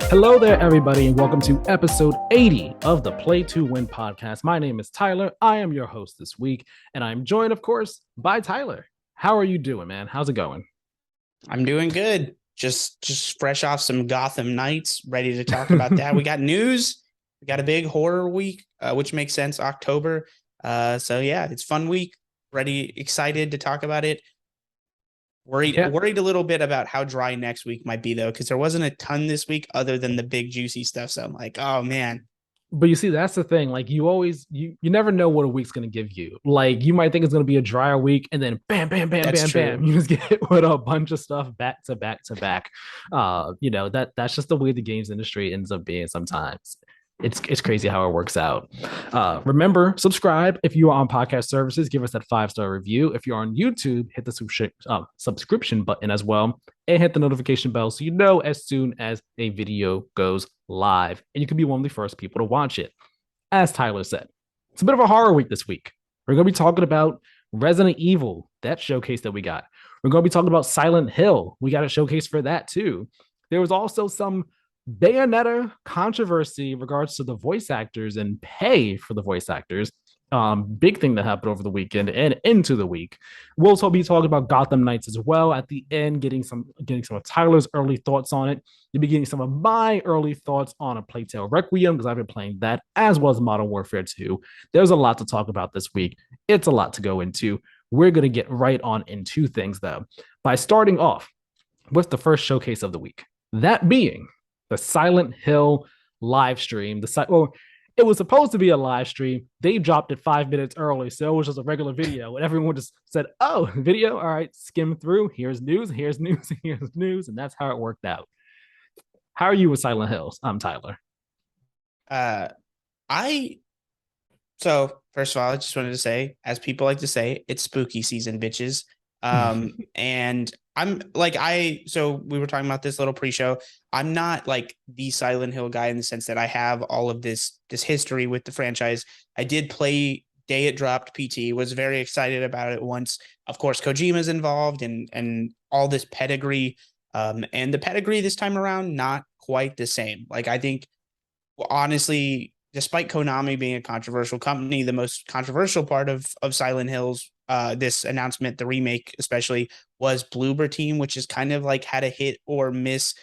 Hello there, everybody, and welcome to episode 80 of the Play to Win podcast. My name is Tyler. I am your host this week, and I'm joined, of course, by Tyler. How are you doing, man? How's it going? I'm doing good. Just fresh off some Gotham Knights, ready to talk about that. We got news. We got a big horror week, which makes sense. October. So yeah, it's fun week. Ready, excited to talk about it. Worried a little bit about how dry next week might be though, because there wasn't a ton this week other than the big juicy stuff. So I'm like, oh man. But you see, that's the thing. Like you never know what a week's gonna give you. Like you might think it's gonna be a drier week, and then bam, bam, bam, That's bam, bam, true. you just get hit with a bunch of stuff back to back to back. That's just the way the games industry ends up being sometimes. It's crazy how it works out. Remember, subscribe if you are on podcast services. Give us that 5-star review. If you're on YouTube, hit the subscription button as well, and hit the notification bell so you know as soon as a video goes live, and you can be one of the first people to watch it. As Tyler said, it's a bit of a horror week this week. We're going to be talking about Resident Evil, that showcase that we got. We're going to be talking about Silent Hill. We got a showcase for that too. There was also some Bayonetta controversy in regards to the voice actors and pay for the voice actors. Big thing that happened over the weekend and into the week. We'll also be talking about Gotham Knights as well at the end, getting some of Tyler's early thoughts on it. You'll be getting some of my early thoughts on A Plague Tale Requiem because I've been playing that as well as Modern Warfare 2. There's a lot to talk about this week. It's a lot to go into. We're going to get right on into things though by starting off with the first showcase of the week. That being the Silent Hill live stream. It was supposed to be a live stream. They dropped it 5 minutes early, so it was just a regular video, and everyone just said, "Oh, video! All right, skim through. Here's news. Here's news. Here's news," and that's how it worked out. How are you with Silent Hills? I'm Tyler. Uh, I So first of all, I just wanted to say, as people like to say, it's spooky season, bitches. And I'm like, so we were talking about this little pre-show. I'm not like the Silent Hill guy in the sense that I have all of this history with the franchise. I did play day it dropped PT, was very excited about it once. Of course, Kojima's involved and all this pedigree. And the pedigree this time around, not quite the same. Like I think honestly, despite Konami being a controversial company, the most controversial part of Silent Hills, this announcement, the remake especially, was Bloober Team, which is kind of like had a hit or miss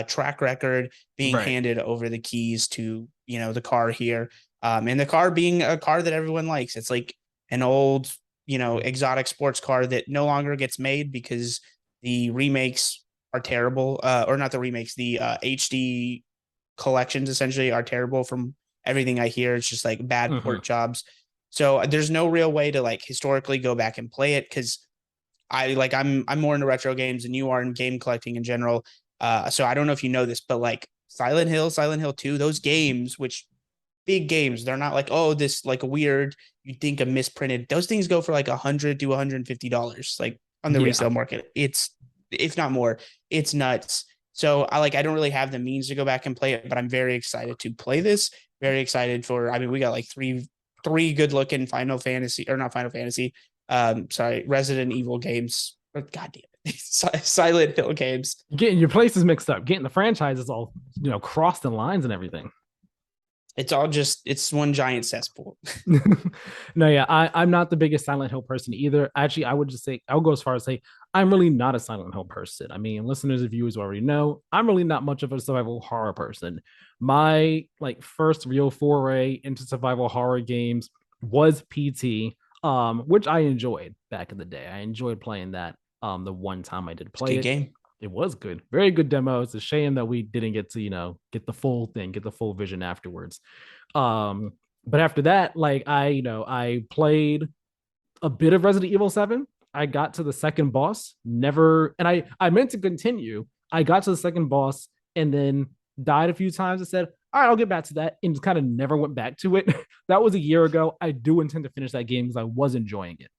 track record being Right. handed over the keys to, the car here. And the car being a car that everyone likes. It's like an old, exotic sports car that no longer gets made because the remakes are terrible, or not the remakes, the HD collections essentially are terrible from everything I hear. It's just like bad Mm-hmm. port jobs. So there's no real way to like historically go back and play it because I'm more into retro games than you are in game collecting in general. So I don't know if you know this, but like Silent Hill, Silent Hill 2, those games, which big games, they're not like, oh, this like a weird, you think a misprinted. Those things go for like $100 to $150, like on the Yeah. resale market. It's if not more, it's nuts. So I don't really have the means to go back and play it, but I'm very excited to play this. Very excited for. I mean, we got like three good looking Final Fantasy or not Final Fantasy. Sorry, Resident Evil games. Or God damn it, Silent Hill games. Getting your places mixed up, getting the franchises all crossed in lines and everything. It's one giant cesspool. No, yeah, I'm not the biggest Silent Hill person either. Actually, I would just say I would go as far as say I'm really not a Silent Hill person. I mean, listeners and viewers already know I'm really not much of a survival horror person. My like first real foray into survival horror games was PT, which I enjoyed back in the day. I enjoyed playing that. The one time I did It's a play good it, game. it was good, very good demo. It's a shame that we didn't get to get the full thing, get the full vision afterwards. Um, but after that, like I played a bit of Resident Evil 7. I got to the second boss, never, and I meant to continue. I got to the second boss and then died a few times. I said, all right, I'll get back to that, and just kind of never went back to it. That was a year ago. I do intend to finish that game because I was enjoying it.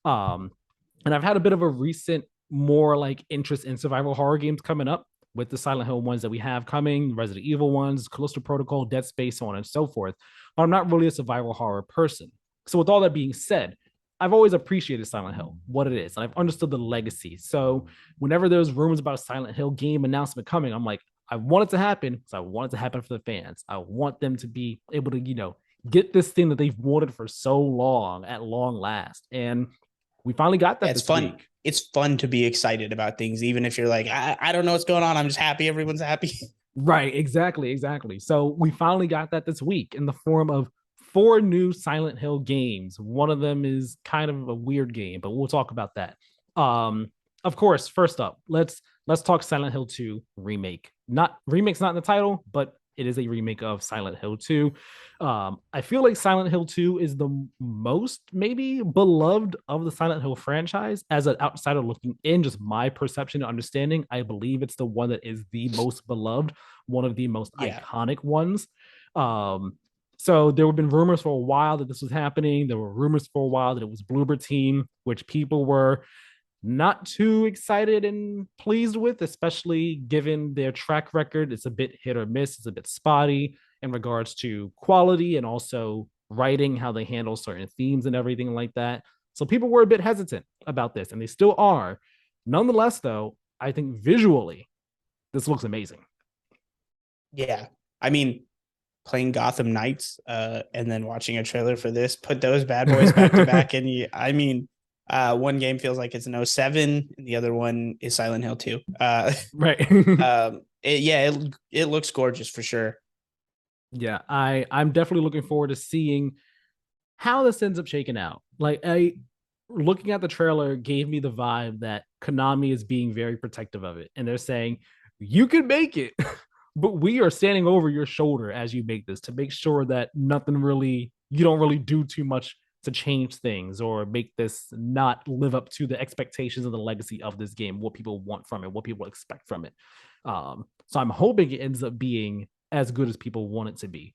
Um, and I've had a bit of a recent more like interest in survival horror games coming up with the Silent Hill ones that we have coming, Resident Evil ones, Callisto Protocol, Dead Space, so on and so forth. But I'm not really a survival horror person. So with all that being said, I've always appreciated Silent Hill, what it is, and I've understood the legacy. So whenever there's rumors about a Silent Hill game announcement coming, I'm like, I want it to happen because I want it to happen for the fans. I want them to be able to, get this thing that they've wanted for so long at long last. And we finally got Yeah, that it's this fun. week. It's fun to be excited about things, even if you're like, I don't know what's going on. I'm just happy everyone's happy. Right, exactly, exactly. So we finally got that this week in the form of four new Silent Hill games. One of them is kind of a weird game, but we'll talk about that. Um, of course, first up, let's talk Silent Hill 2 remake. Not remake's not in the title, but it is a remake of Silent Hill 2. I feel like Silent Hill 2 is the most maybe beloved of the Silent Hill franchise. As an outsider looking in, just my perception and understanding, I believe it's the one that is the most beloved, one of the most Yeah. iconic ones. So there have been rumors for a while that this was happening. There were rumors for a while that it was Bloober Team, which people were not too excited and pleased with, especially given their track record. It's a bit hit or miss. It's a bit spotty in regards to quality and also writing, how they handle certain themes and everything like that. So people were a bit hesitant about this, and they still are. Nonetheless, though, I think visually, this looks amazing. Yeah. I mean, playing Gotham Knights and then watching a trailer for this, put those bad boys back to back. And I mean, one game feels like it's an '07, and the other one is Silent Hill 2. Right. It looks gorgeous for sure. Yeah, I'm definitely looking forward to seeing how this ends up shaking out. Like I looking at the trailer gave me the vibe that Konami is being very protective of it. And they're saying, you can make it, but we are standing over your shoulder as you make this to make sure that you don't really do too much to change things or make this not live up to the expectations of the legacy of this game, what people want from it, what people expect from it. So I'm hoping it ends up being as good as people want it to be.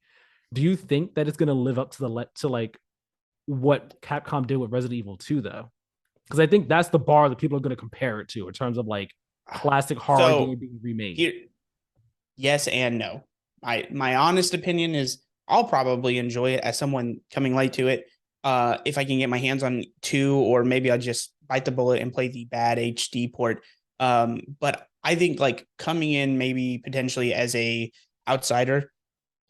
Do you think that it's going to live up to like what Capcom did with Resident Evil 2 though? Because I think that's the bar that people are going to compare it to in terms of like classic horror game So being remade. here, yes and no. My honest opinion is I'll probably enjoy it as someone coming late to it. If I can get my hands on two, or maybe I'll just bite the bullet and play the bad HD port. But I think like coming in maybe potentially as a outsider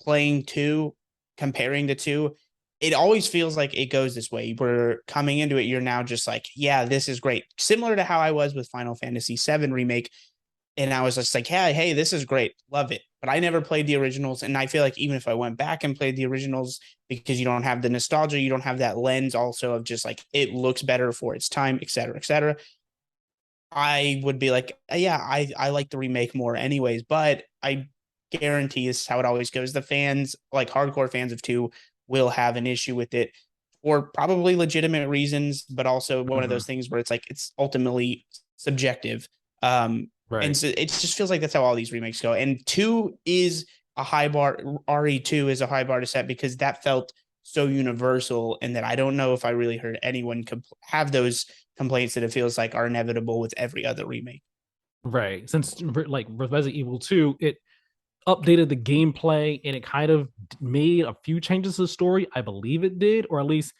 playing two, comparing the two, it always feels like it goes this way. We're coming into it, you're now just like, yeah, this is great. Similar to how I was with Final Fantasy VII Remake, and I was just like, hey, this is great, love it. But I never played the originals, and I feel like even if I went back and played the originals, because you don't have the nostalgia, you don't have that lens also of just like it looks better for its time, et cetera, et cetera. I would be like, yeah, I like the remake more, anyways. But I guarantee this is how it always goes. The fans, like hardcore fans of two, will have an issue with it for probably legitimate reasons, but also one of Mm-hmm. those things where it's like it's ultimately subjective. Um, and Right. so it just feels like that's how all these remakes go. And two is a high bar. RE2 is a high bar to set because that felt so universal, and that I don't know if I really heard anyone have those complaints that it feels like are inevitable with every other remake. Right. Since like Resident Evil 2, it updated the gameplay and it kind of made a few changes to the story. I believe it did, or at least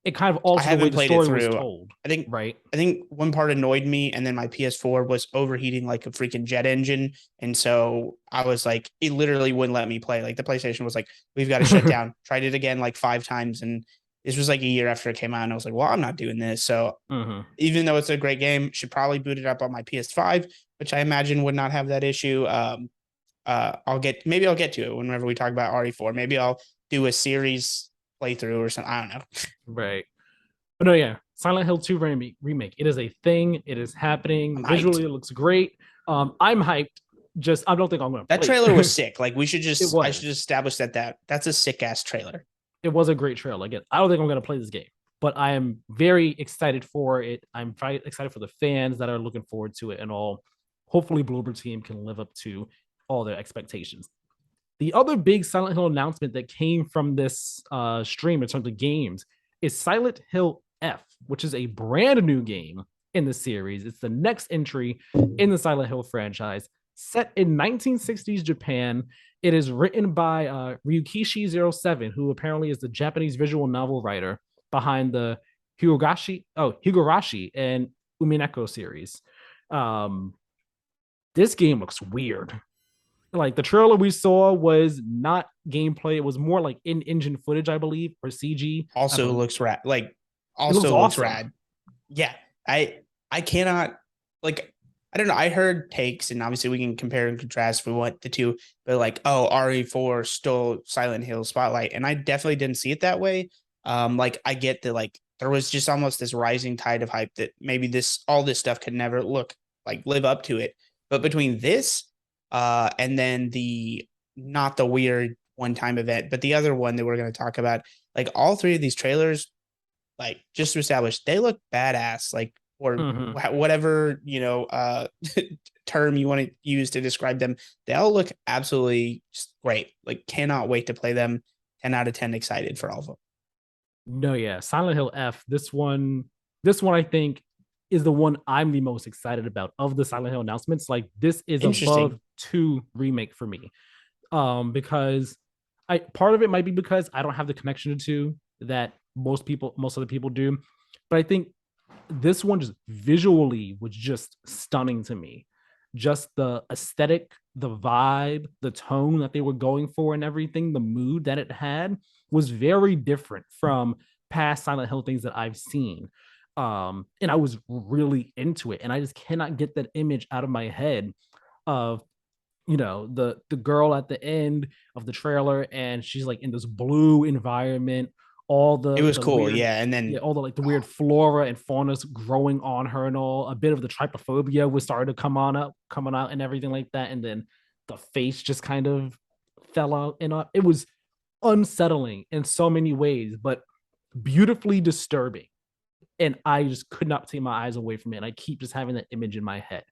it kind of I altered the way haven't the played it story was through. told. I think Right. I think one part annoyed me, and then my PS4 was overheating like a freaking jet engine, and so I was like, it literally wouldn't let me play. Like the PlayStation was like, we've got to shut down. Tried it again like 5 times, and this was like a year after it came out, and I was like, well, I'm not doing this. So Mm-hmm. even though it's a great game, should probably boot it up on my PS5, which I imagine would not have that issue. I'll get to it whenever we talk about RE4. Maybe I'll do a series playthrough or something. I don't know. Right. But no, yeah, Silent Hill 2 remake. It is a thing. It is I'm happening. hyped. Visually, it looks great. I'm hyped. Just I don't think I'm gonna That play trailer was it. sick. Like It I should was. establish that's a sick ass trailer. It was a great trailer. Again, I don't think I'm gonna play this game, but I am very excited for it. I'm very excited for the fans that are looking forward to it and all. Hopefully, Bloober Team can live up to all their expectations. The other big Silent Hill announcement that came from this stream in terms of games is Silent Hill F, which is a brand new game in the series. It's the next entry in the Silent Hill franchise, set in 1960s Japan. It is written by Ryukishi07, who apparently is the Japanese visual novel writer behind the Higurashi and Umineko series. Um, this game looks weird. Like the trailer we saw was not gameplay. It was more like in-engine footage, I believe, or CG. I Also believe looks rad. Like it looks also looks awesome. rad. Yeah. I cannot like I don't know. I heard takes, and obviously we can compare and contrast if we want the two, but like, oh, RE4 stole Silent Hill spotlight. And I definitely didn't see it that way. Like I get that like there was just almost this rising tide of hype that maybe this all this stuff could never live up to it. But between this and then the not the weird one time event, but the other one that we're going to talk about, like all three of these trailers, like just to establish, they look badass. Like or Mm-hmm. whatever term you want to use to describe them, they all look absolutely great. Like cannot wait to play them. 10 out of 10 excited for all of them. No, yeah, Silent Hill F. This one I think is the one I'm the most excited about of the Silent Hill announcements. Like this is above Interesting. two remake for me. Because I part of it might be because I don't have the connection to two that most other people do, but I think this one just visually was just stunning to me. Just the aesthetic, the vibe, the tone that they were going for, and everything, the mood that it had was very different from past Silent Hill things that I've seen. And I was really into it, and I just cannot get that image out of my head of the girl at the end of the trailer, and she's like in this blue environment, all It the was the cool. weird, Yeah. And yeah, then all the like the weird flora and faunas growing on her, and all a bit of the trypophobia was starting to coming out and everything like that, and then the face just kind of fell out, and it was unsettling in so many ways, but beautifully disturbing, and I just could not take my eyes away from it, and I keep just having that image in my head.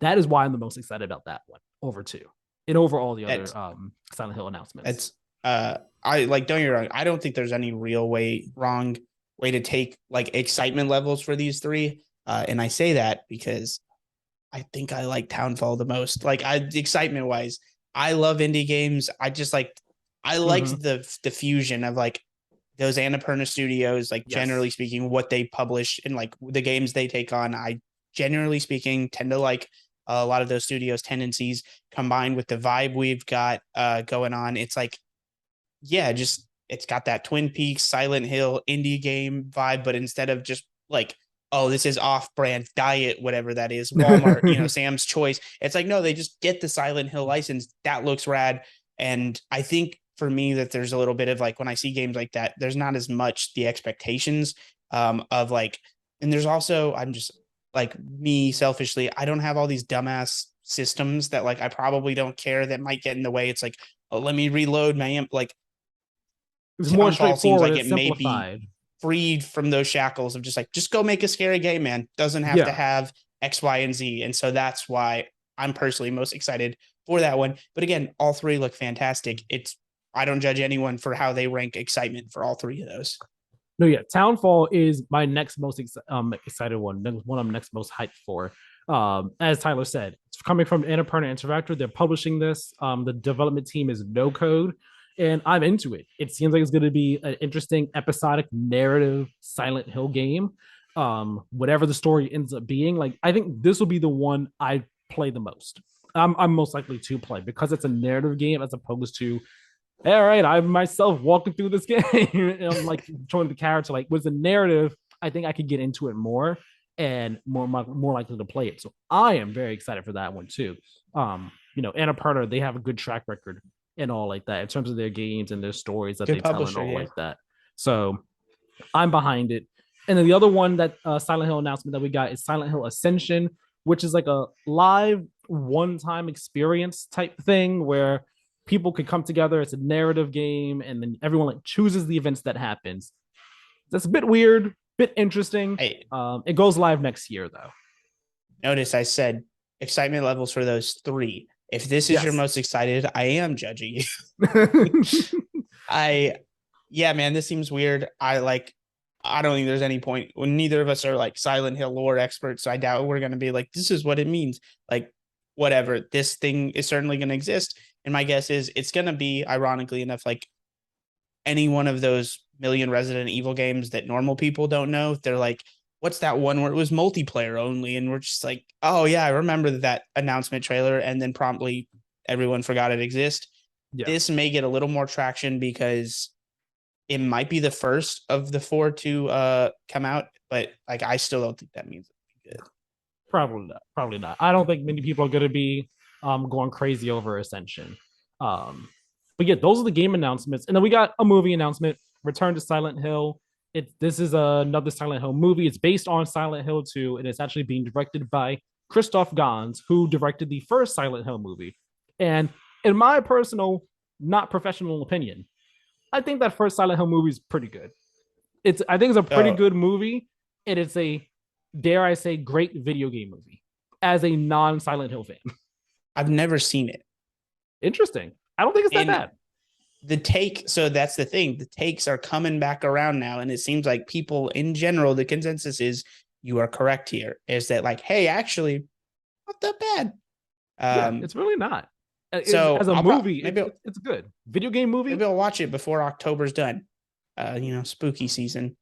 That is why I'm the most excited about that one over two and over all the other that's Silent Hill announcements. that's I like don't get me wrong. I don't think there's any real wrong way to take like excitement levels for these three. And I say that because I think I like Townfall the most. Like excitement wise, I love indie games. I Mm-hmm. liked the fusion of like those Annapurna studios, like generally Yes. speaking, what they publish and like the games they take on. I generally speaking tend to like a lot of those studios' tendencies combined with the vibe we've got going on. It's like, yeah, just it's got that Twin Peaks, Silent Hill indie game vibe, but instead of just like, oh, this is off-brand diet, whatever that is, Walmart, Sam's Choice. It's like, no, they just get the Silent Hill license. That looks rad. And I think for me that there's a little bit of like when I see games like that, there's not as much the expectations of like, and there's also I'm just like me selfishly, I don't have all these dumbass systems that like I probably don't care that might get in the way. It's like, oh, let me reload my like It's more Townfall seems straightforward like and it may be simplified. freed from those shackles of just go make a scary game, man. Doesn't have to Yeah. have X, Y, and Z. And so that's why I'm personally most excited for that one. But again, all three look fantastic. I don't judge anyone for how they rank excitement for all three of those. No, yeah. Townfall is my next most excited one. That was one I'm next most hyped for. As Tyler said, it's coming from Annapurna Interactive. They're publishing this. The development team is No Code, and I'm into it. It seems like it's going to be an interesting episodic narrative Silent Hill game. Whatever the story ends up being, like I think this will be the one I play the most. I'm most likely to play because it's a narrative game as opposed to all right, I myself walking through this game and I'm like showing the character like with the narrative, I think I could get into it more and more likely to play it. So I am very excited for that one too. Annapurna, they have a good track record and all like that in terms of their games and their stories that Good they tell and publisher, all yeah. like that. So I'm behind it. And then the other one that Silent Hill announcement that we got is Silent Hill Ascension, which is like a live one-time experience type thing where people could come together. It's a narrative game, and then everyone like chooses the events that happens. That's a bit weird, bit interesting. Hey, It goes live next year though. notice I said excitement levels for those three. If this is your Yes. most excited, I am judging you. I yeah, man, this seems weird. I don't think there's any point when neither of us are like Silent Hill lore experts. So I doubt we're gonna be like, this is what it means. Like, whatever. This thing is certainly gonna exist. And my guess is it's gonna be, ironically enough, like any one of those million Resident Evil games that normal people don't know. They're like, what's that one where it was multiplayer only? And we're just like, oh yeah, I remember that announcement trailer, and then promptly everyone forgot it exists. Yeah, This may get a little more traction because it might be the first of the 4 to come out, but like I still don't think that means it's good. probably not. Probably not. I don't think many people are going to be going crazy over Ascension. Um, but yeah, those are the game announcements, and then we got a movie announcement: Return to Silent Hill. This is another Silent Hill movie. It's based on Silent Hill 2, and it's actually being directed by Christoph Gans, who directed the first Silent Hill movie. And in my personal, not professional opinion, I think that first Silent Hill movie is pretty good. I think it's a pretty So good movie, and it's a, dare I say, great video game movie as a non Silent Hill fan. I've never seen it. Interesting. I don't think it's that And bad. so that's the thing. The takes are coming back around now. And it seems like people in general, the consensus is you are correct here. Is that like, hey, actually, not that bad. Yeah, Um, it's really not. so As a I'll movie, maybe it's good. Video game movie. maybe I'll watch it before October's done. Spooky season.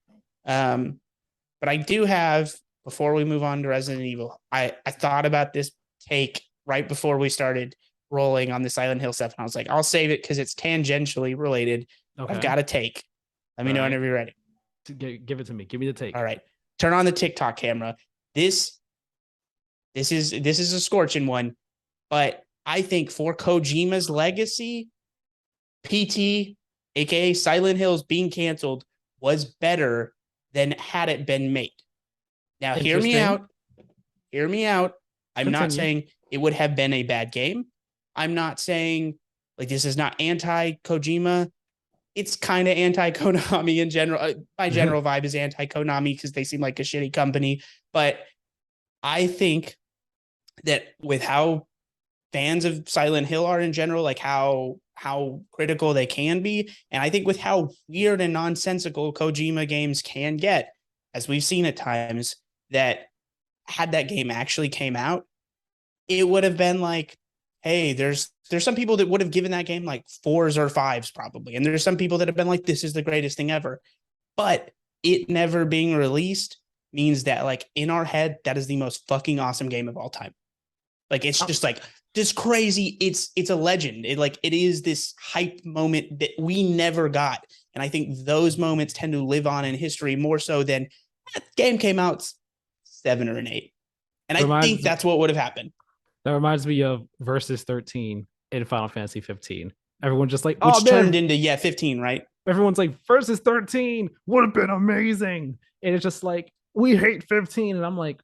But I do have, before we move on to Resident Evil, I thought about this take right before we started rolling on the Silent Hill stuff. And I was like, I'll save it because it's tangentially related. I've Okay. got a take. Let me All know right. whenever you're ready. Give it to me. Give me the take. All right. Turn on the TikTok camera. This is a scorching one, but I think for Kojima's legacy, PT, aka Silent Hills being canceled, was better than had it been made. Now, hear me Interesting. out. Hear me out. I'm not Continue. saying it would have been a bad game. I'm not saying like this is not anti Kojima. It's kind of anti Konami in general. My general vibe is anti Konami because they seem like a shitty company. But I think that with how fans of Silent Hill are in general, like how critical they can be, and I think with how weird and nonsensical Kojima games can get, as we've seen at times, that had that game actually came out, it would have been like, hey, there's some people that would have given that game like 4s or 5s probably, and there's some people that have been like, this is the greatest thing ever. But it never being released means that like in our head, that is the most fucking awesome game of all time. Like it's just like this crazy. It's a legend. It is this hype moment that we never got, and I think those moments tend to live on in history more so than that game came out 7 or an 8, and I think reminds that's what would have happened. that reminds me of Versus 13 in Final Fantasy 15. Everyone's just like, oh Which turned man, into 15, right? everyone's like, Versus 13 would have been amazing. And it's just like, we hate 15. And I'm like,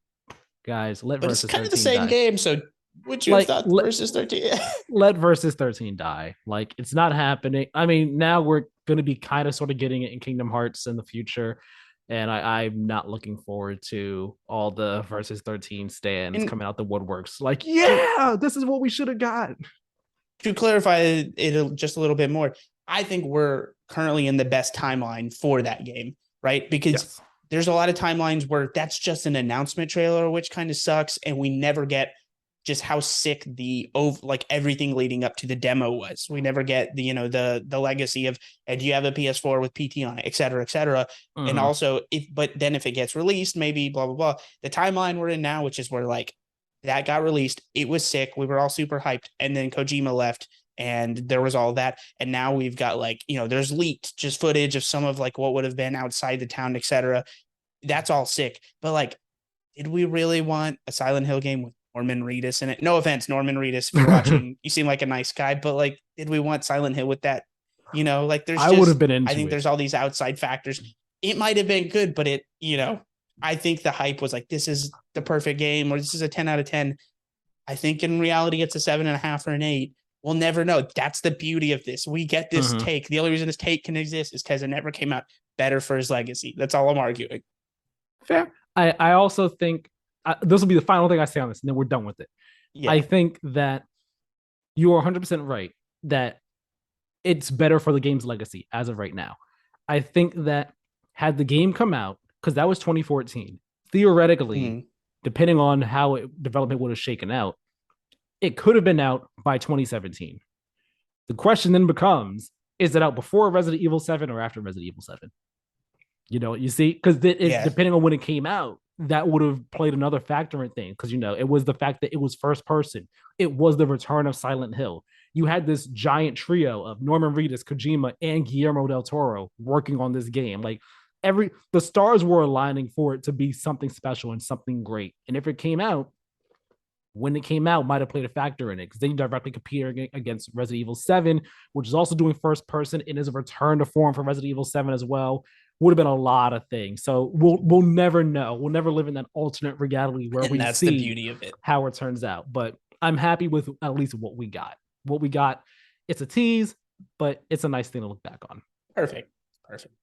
guys, let But it's Versus kind of the 13 same die. game. So would you have Like, thought versus 13? let Versus 13 die. Like, it's not happening. I mean, now we're going to be kind of sort of getting it in Kingdom Hearts in the future. And I'm not looking forward to all the Versus 13 stands And coming out the woodworks. Like, to yeah, this is what we should have got. to clarify it just a little bit more, I think we're currently in the best timeline for that game, right? Because Yes. there's a lot of timelines where that's just an announcement trailer, which kind of sucks, and we never get just how sick like everything leading up to the demo was. We never get the legacy of, and do you have a PS4 with PT on it, et cetera, et cetera. And Mm-hmm. also but then if it gets released, maybe blah blah blah. The timeline we're in now, which is where like that got released, it was sick. We were all super hyped, and then Kojima left, and there was all that, and now we've got like there's leaked just footage of some of like what would have been outside the town, et cetera. That's all sick, but like, did we really want a Silent Hill game with Norman Reedus in it? No offense, Norman Reedus, if you're watching, you seem like a nice guy, but like, did we want Silent Hill with that? Like there's I would have just, been I into think it. there's all these outside factors. It might have been good, but I think the hype was like, this is the perfect game, or this is a 10 out of 10. I think in reality, it's a 7.5 or an 8. We'll never know. That's the beauty of this. We get this Mm-hmm. take. The only reason this take can exist is because it never came out better for his legacy. That's all I'm arguing. Fair. I also think this will be the final thing I say on this, and then we're done with it. Yeah. I think that you are 100% right that it's better for the game's legacy as of right now. I think that had the game come out, because that was 2014, theoretically, Mhm. depending on how development would have shaken out, it could have been out by 2017. The question then becomes, is it out before Resident Evil 7 or after Resident Evil 7? You see, because Yeah. depending on when it came out, that would have played another factor in things. Because it was the fact that it was first person, it was the return of Silent Hill. you had this giant trio of Norman Reedus, Kojima, and Guillermo del Toro working on this game. Like the stars were aligning for it to be something special and something great. And if it came out, when it came out, might have played a factor in it because then you directly compete against Resident Evil 7, which is also doing first person and is a return to form for Resident Evil 7 as well. Would have been a lot of things. So we'll never know. We'll never live in that alternate reality where And we that's the see beauty of it. how it turns out. But I'm happy with at least what we got. What we got, it's a tease, but it's a nice thing to look back on. Perfect. Perfect.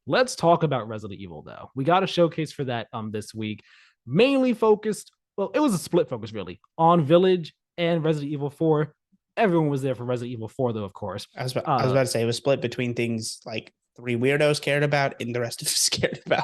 Let's talk about Resident Evil, though. We got a showcase for that this week, mainly focused. Well, it was a split focus really on Village and Resident Evil 4. Everyone was there for Resident Evil 4, though, of course. I was about to say it was split between things like three weirdos cared about and the rest of us cared about.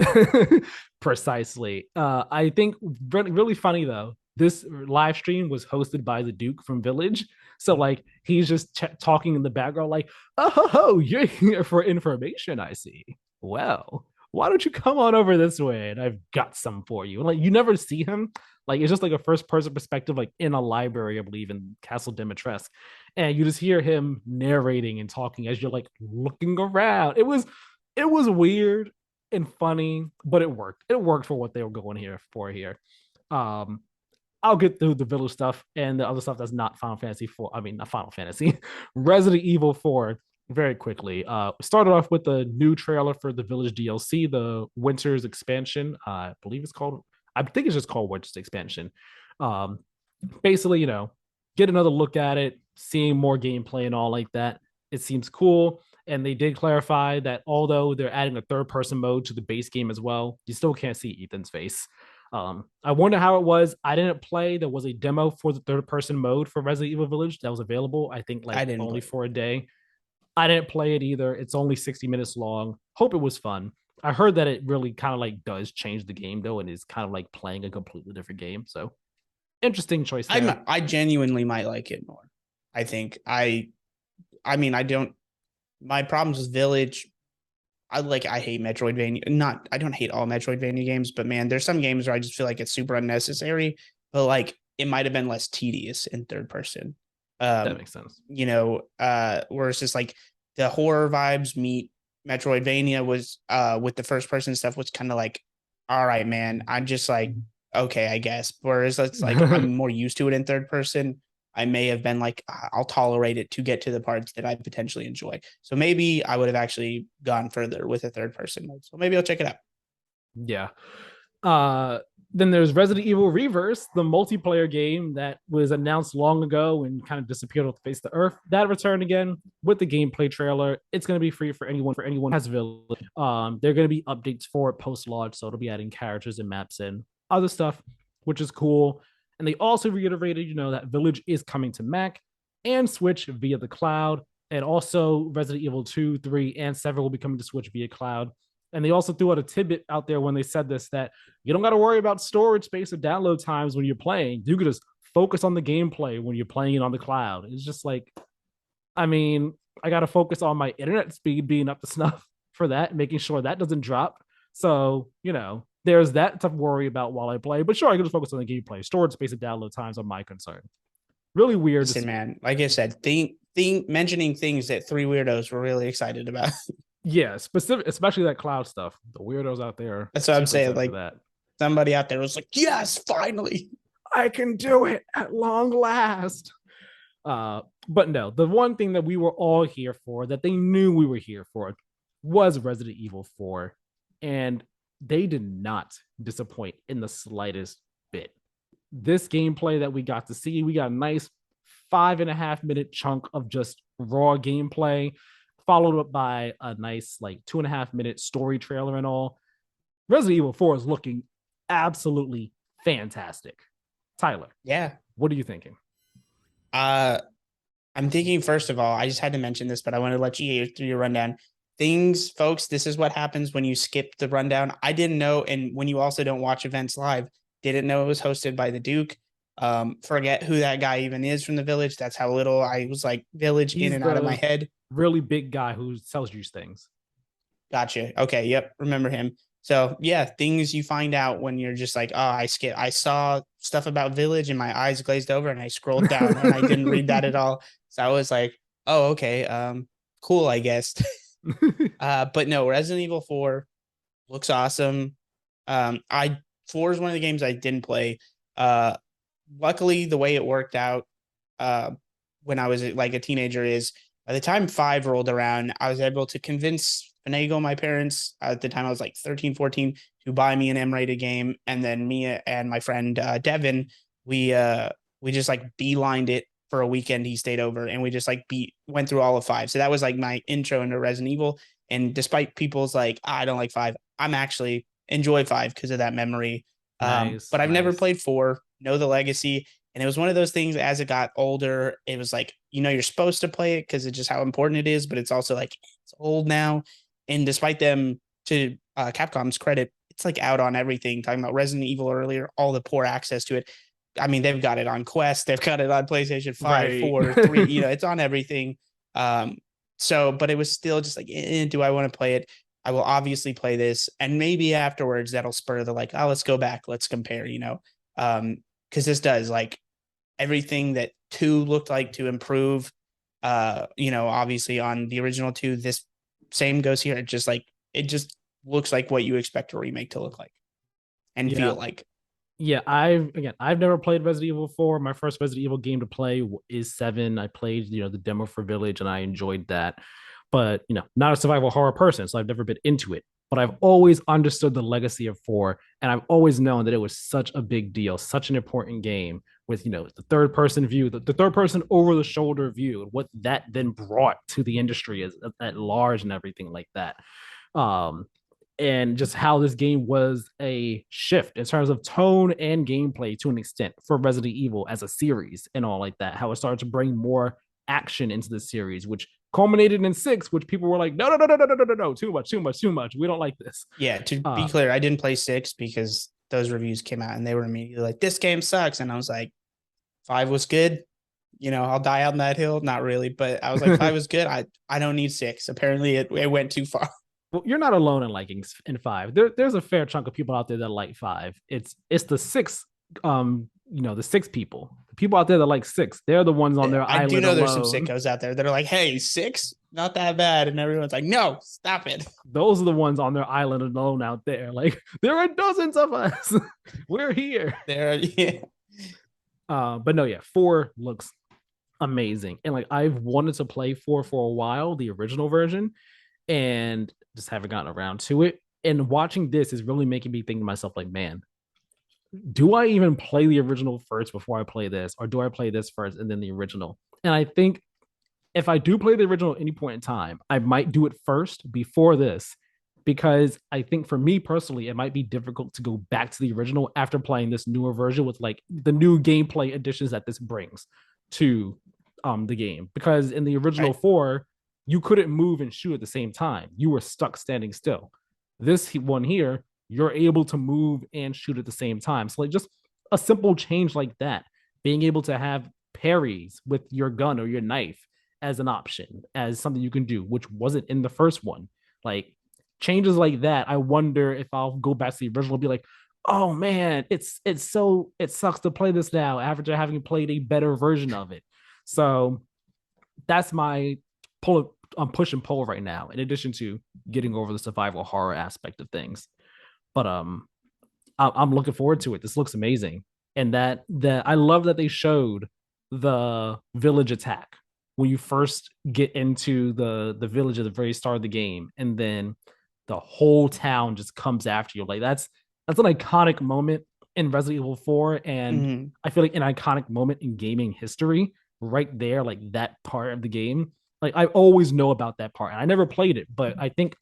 Precisely. I think really funny though. This live stream was hosted by the Duke from Village. So like he's just talking in the background, like, oh, you're here for information, I see. Well, why don't you come on over this way? And I've got some for you. Like you never see him. Like it's just like a first person perspective, like in a library, I believe, in Castle Dimitrescu. And you just hear him narrating and talking as you're like looking around. It was weird and funny, but it worked. It worked for what they were going here for here. Um, I'll get through the Village stuff and the other stuff that's not Final Fantasy 4. I mean, not Final Fantasy, Resident Evil 4 very quickly. Started off with the new trailer for the Village DLC, the Winter's expansion. I believe it's called, I think it's just called Winter's expansion. Um, Basically, get another look at it, seeing more gameplay and all like that. It seems cool. And they did clarify that although they're adding a third person mode to the base game as well, you still can't see Ethan's face. I wonder how it was. I didn't play. There was a demo for the third person mode for Resident Evil Village that was available, I think, like only for a day. I didn't play it either. It's only 60 minutes long. Hope it was fun. I heard that it really kind of like does change the game though, and is kind of like playing a completely different game. So interesting choice there. I genuinely might like it more. I think I mean I don't my problems with Village. I hate Metroidvania. I don't hate all Metroidvania games, but man, there's some games where I just feel like it's super unnecessary. But like it might have been less tedious in third person. That makes sense. Where it's just like the horror vibes meet Metroidvania was with the first person stuff was kind of like, all right, man, I'm just like, okay, I guess. Whereas it's like I'm more used to it in third person. I may have been like, I'll tolerate it to get to the parts that I potentially enjoy. So maybe I would have actually gone further with a third person mode. So maybe I'll check it out. Yeah. Then there's Resident Evil Reverse, the multiplayer game that was announced long ago and kind of disappeared off the face of the earth. That returned again with the gameplay trailer. It's going to be free for anyone who has Village. There are going to be updates for it post launch, so it'll be adding characters and maps and other stuff, which is cool. And they also reiterated, that Village is coming to Mac and Switch via the cloud. And also Resident Evil 2, 3, and 7 will be coming to Switch via cloud. And they also threw out a tidbit out there when they said this, that you don't got to worry about storage space or download times when you're playing. You can just focus on the gameplay when you're playing it on the cloud. It's just like, I mean, I got to focus on my internet speed being up to snuff for that, making sure that doesn't drop. So, there's that to worry about while I play. But sure, I can just focus on the gameplay. Storage space and download times are my concern. Really weird. Listen, man, like I said, mentioning things that three weirdos were really excited about. Yeah, especially that cloud stuff. The weirdos out there. That's what I'm saying. Like that. Somebody out there was like, yes, finally. I can do it at long last. But no, the one thing that we were all here for, that they knew we were here for, was Resident Evil 4. And they did not disappoint in the slightest bit. This gameplay that we got to see, we got a nice 5.5-minute chunk of just raw gameplay, followed up by a nice 2.5-minute story trailer and all. Resident Evil 4 is looking absolutely fantastic. Tyler, yeah, what are you thinking? I'm thinking, first of all, I just had to mention this, but I want to let you through your rundown. Folks, this is what happens when you skip the rundown. I didn't know, and when you also don't watch events live, didn't know it was hosted by the Duke. Forget who that guy even is from the Village. That's how little I was like Village. He's in and out of my head. Really big guy who sells you things. Gotcha. Okay. Yep. Remember him. So yeah, things you find out when you're just like, oh, I saw stuff about Village and my eyes glazed over and I scrolled down and I didn't read that at all. So I was like, oh, okay, cool, I guess. But no, Resident Evil 4 looks awesome. I 4 is one of the games I didn't play. Uh, Luckily, the way it worked out, uh, when I was like a teenager is by the time 5 rolled around, I was able to convince finagle my parents at the time I was like 13, 14 to buy me an M-rated game. And then me and my friend Devin, we just like beelined it for a weekend. He stayed over and we just like went through all of 5. So that was like my intro into Resident Evil. And despite people's like, I don't like 5, I'm actually enjoy 5 because of that memory. Nice, But I've never nice. played 4, know the legacy. And it was one of those things as it got older, it was like, you're supposed to play it because it's just how important it is, but it's also like, it's old now. And despite them, to Capcom's credit, it's like out on everything. Talking about Resident Evil earlier, all the poor access to it. I mean, they've got it on Quest, they've got it on PlayStation 5, Right. 4, 3, it's on everything. Um, so, but it was still just like, do I want to play it? I will obviously play this. And maybe afterwards that'll spur the like, oh, let's go back, let's compare, because this does like everything that 2 looked like to improve. Obviously on the original 2, this same goes here. It just looks like what you expect a remake to look like and Yeah. feel like. Yeah, I've never played Resident Evil 4. My first Resident Evil game to play is 7. I played, the demo for Village and I enjoyed that. But, not a survival horror person, so I've never been into it. But I've always understood the legacy of 4 and I've always known that it was such a big deal, such an important game with, the third person view, the third person over the shoulder view, and what that then brought to the industry at large and everything like that. Um, and just how this game was a shift in terms of tone and gameplay to an extent for Resident Evil as a series and all like that. How it started to bring more action into the series, which culminated in 6, which people were like, no, no, no, no, no, no, no, no, too much, too much, too much. We don't like this. Yeah, to be Uh, clear, I didn't play 6 because those reviews came out and they were immediately like, this game sucks. And I was like, 5 was good. I'll die on that hill. Not really, but I was like, 5 was good. I don't need 6. Apparently it went too far. well, you're not alone in liking in 5. There's a fair chunk of people out there that like 5. It's the 6, the 6 people. The people out there that like 6, they're the ones on their I do island know there's some alone. sickos out there that are like, hey, 6, not that bad. And everyone's like, no, stop it. Those are the ones on their island alone out there. Like there are dozens of us. We're here. Yeah. But no, yeah, 4 looks amazing. And like I've wanted to play 4 for a while, the original version, and just haven't gotten around to it. And watching this is really making me think to myself, like, man, do I even play the original first before I play this? Or do I play this first and then the original? And I think if I do play the original at any point in time, I might do it first before this, because I think for me personally, it might be difficult to go back to the original after playing this newer version with like the new gameplay additions that this brings to the game. Because in the original Right. 4, you couldn't move and shoot at the same time. You were stuck standing still. This one here, you're able to move and shoot at the same time. So like just a simple change like that, being able to have parries with your gun or your knife as an option, as something you can do, which wasn't in the first one. Like changes like that, I wonder if I'll go back to the original and be like, oh man, it sucks to play this now after having played a better version of it. So that's my push and pull right now, in addition to getting over the survival horror aspect of things. But I'm looking forward to it. This looks amazing, and that I love that they showed the village attack when you first get into the village at the very start of the game, and then the whole town just comes after you. Like that's an iconic moment in Resident Evil 4, and Mm-hmm. I feel like an iconic moment in gaming history right there, like that part of the game. Like I always know about that part, and I never played it, but I think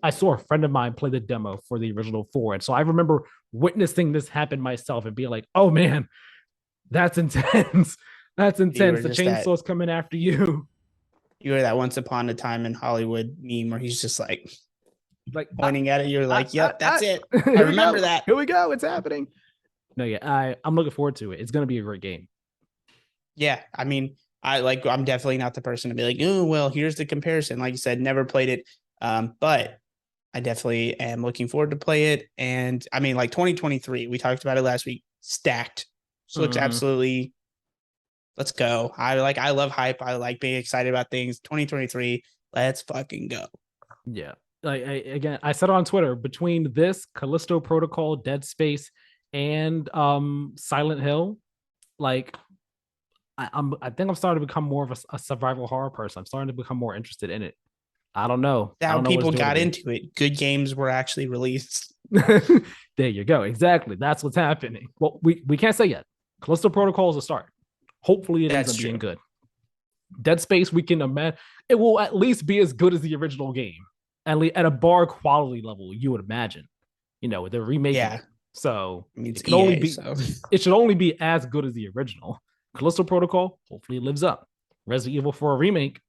I saw a friend of mine play the demo for the original 4, and so I remember witnessing this happen myself and being like, "Oh man, that's intense. That's You intense. were The just that chainsaw's coming after you." you were that once upon a time in Hollywood meme where he's just like Like, pointing at it. You're like, yep, that's it. I here we remember go. that. Here we go. It's happening. No, yeah, I'm looking forward to it. It's gonna be a great game. Yeah. I mean, I'm definitely not the person to be like, oh, well, here's the comparison. Like you said, never played it. But I definitely am looking forward to play it. And I mean, like 2023, we talked about it last week. Stacked. Just looks Mm-hmm. absolutely. Let's go. I love hype. I like being excited about things. 2023. Let's fucking go. Yeah. Again, I said on Twitter, between this, Callisto Protocol, Dead Space, and Silent Hill, like I think I'm starting to become more of a survival horror person. I'm starting to become more interested in it. I don't know. I How don't know what it's people doing to got me. into it. Good games were actually released. There you go. Exactly. That's what's happening. Well, we can't say yet. Callisto Protocol is a start. Hopefully it ends That's up being true. good. Dead Space, we can imagine it will at least be as good as the original game, at a bar quality level. You would imagine, they're remaking Yeah. it, so I mean, it it's can only EA, be, so it should only be as good as the original. Callisto Protocol hopefully lives up. Resident Evil 4 remake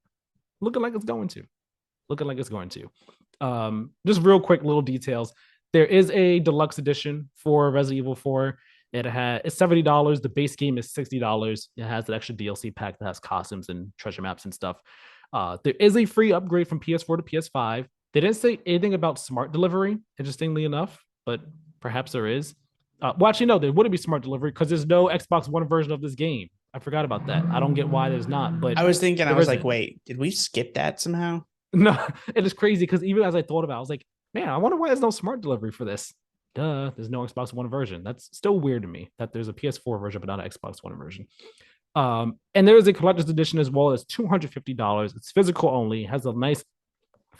looking like it's going to, looking like it's going to. Just real quick little details. There is a deluxe edition for Resident Evil 4. It's $70. The base game is $60. It has an extra DLC pack that has costumes and treasure maps and stuff. There is a free upgrade from PS4 to PS5. They didn't say anything about smart delivery, interestingly enough, but perhaps there is. Well, actually, no, there wouldn't be smart delivery because there's no Xbox One version of this game. I forgot about that. I don't get why there's not, but I was thinking, I there was like, isn't. wait, did we skip that somehow? No, it is crazy because even as I thought about it, I was like, man, I wonder why there's no smart delivery for this. Duh, there's no Xbox One version. That's still weird to me that there's a PS4 version, but not an Xbox One version. And there is a collector's edition as well. It's $250. It's physical only. It has a nice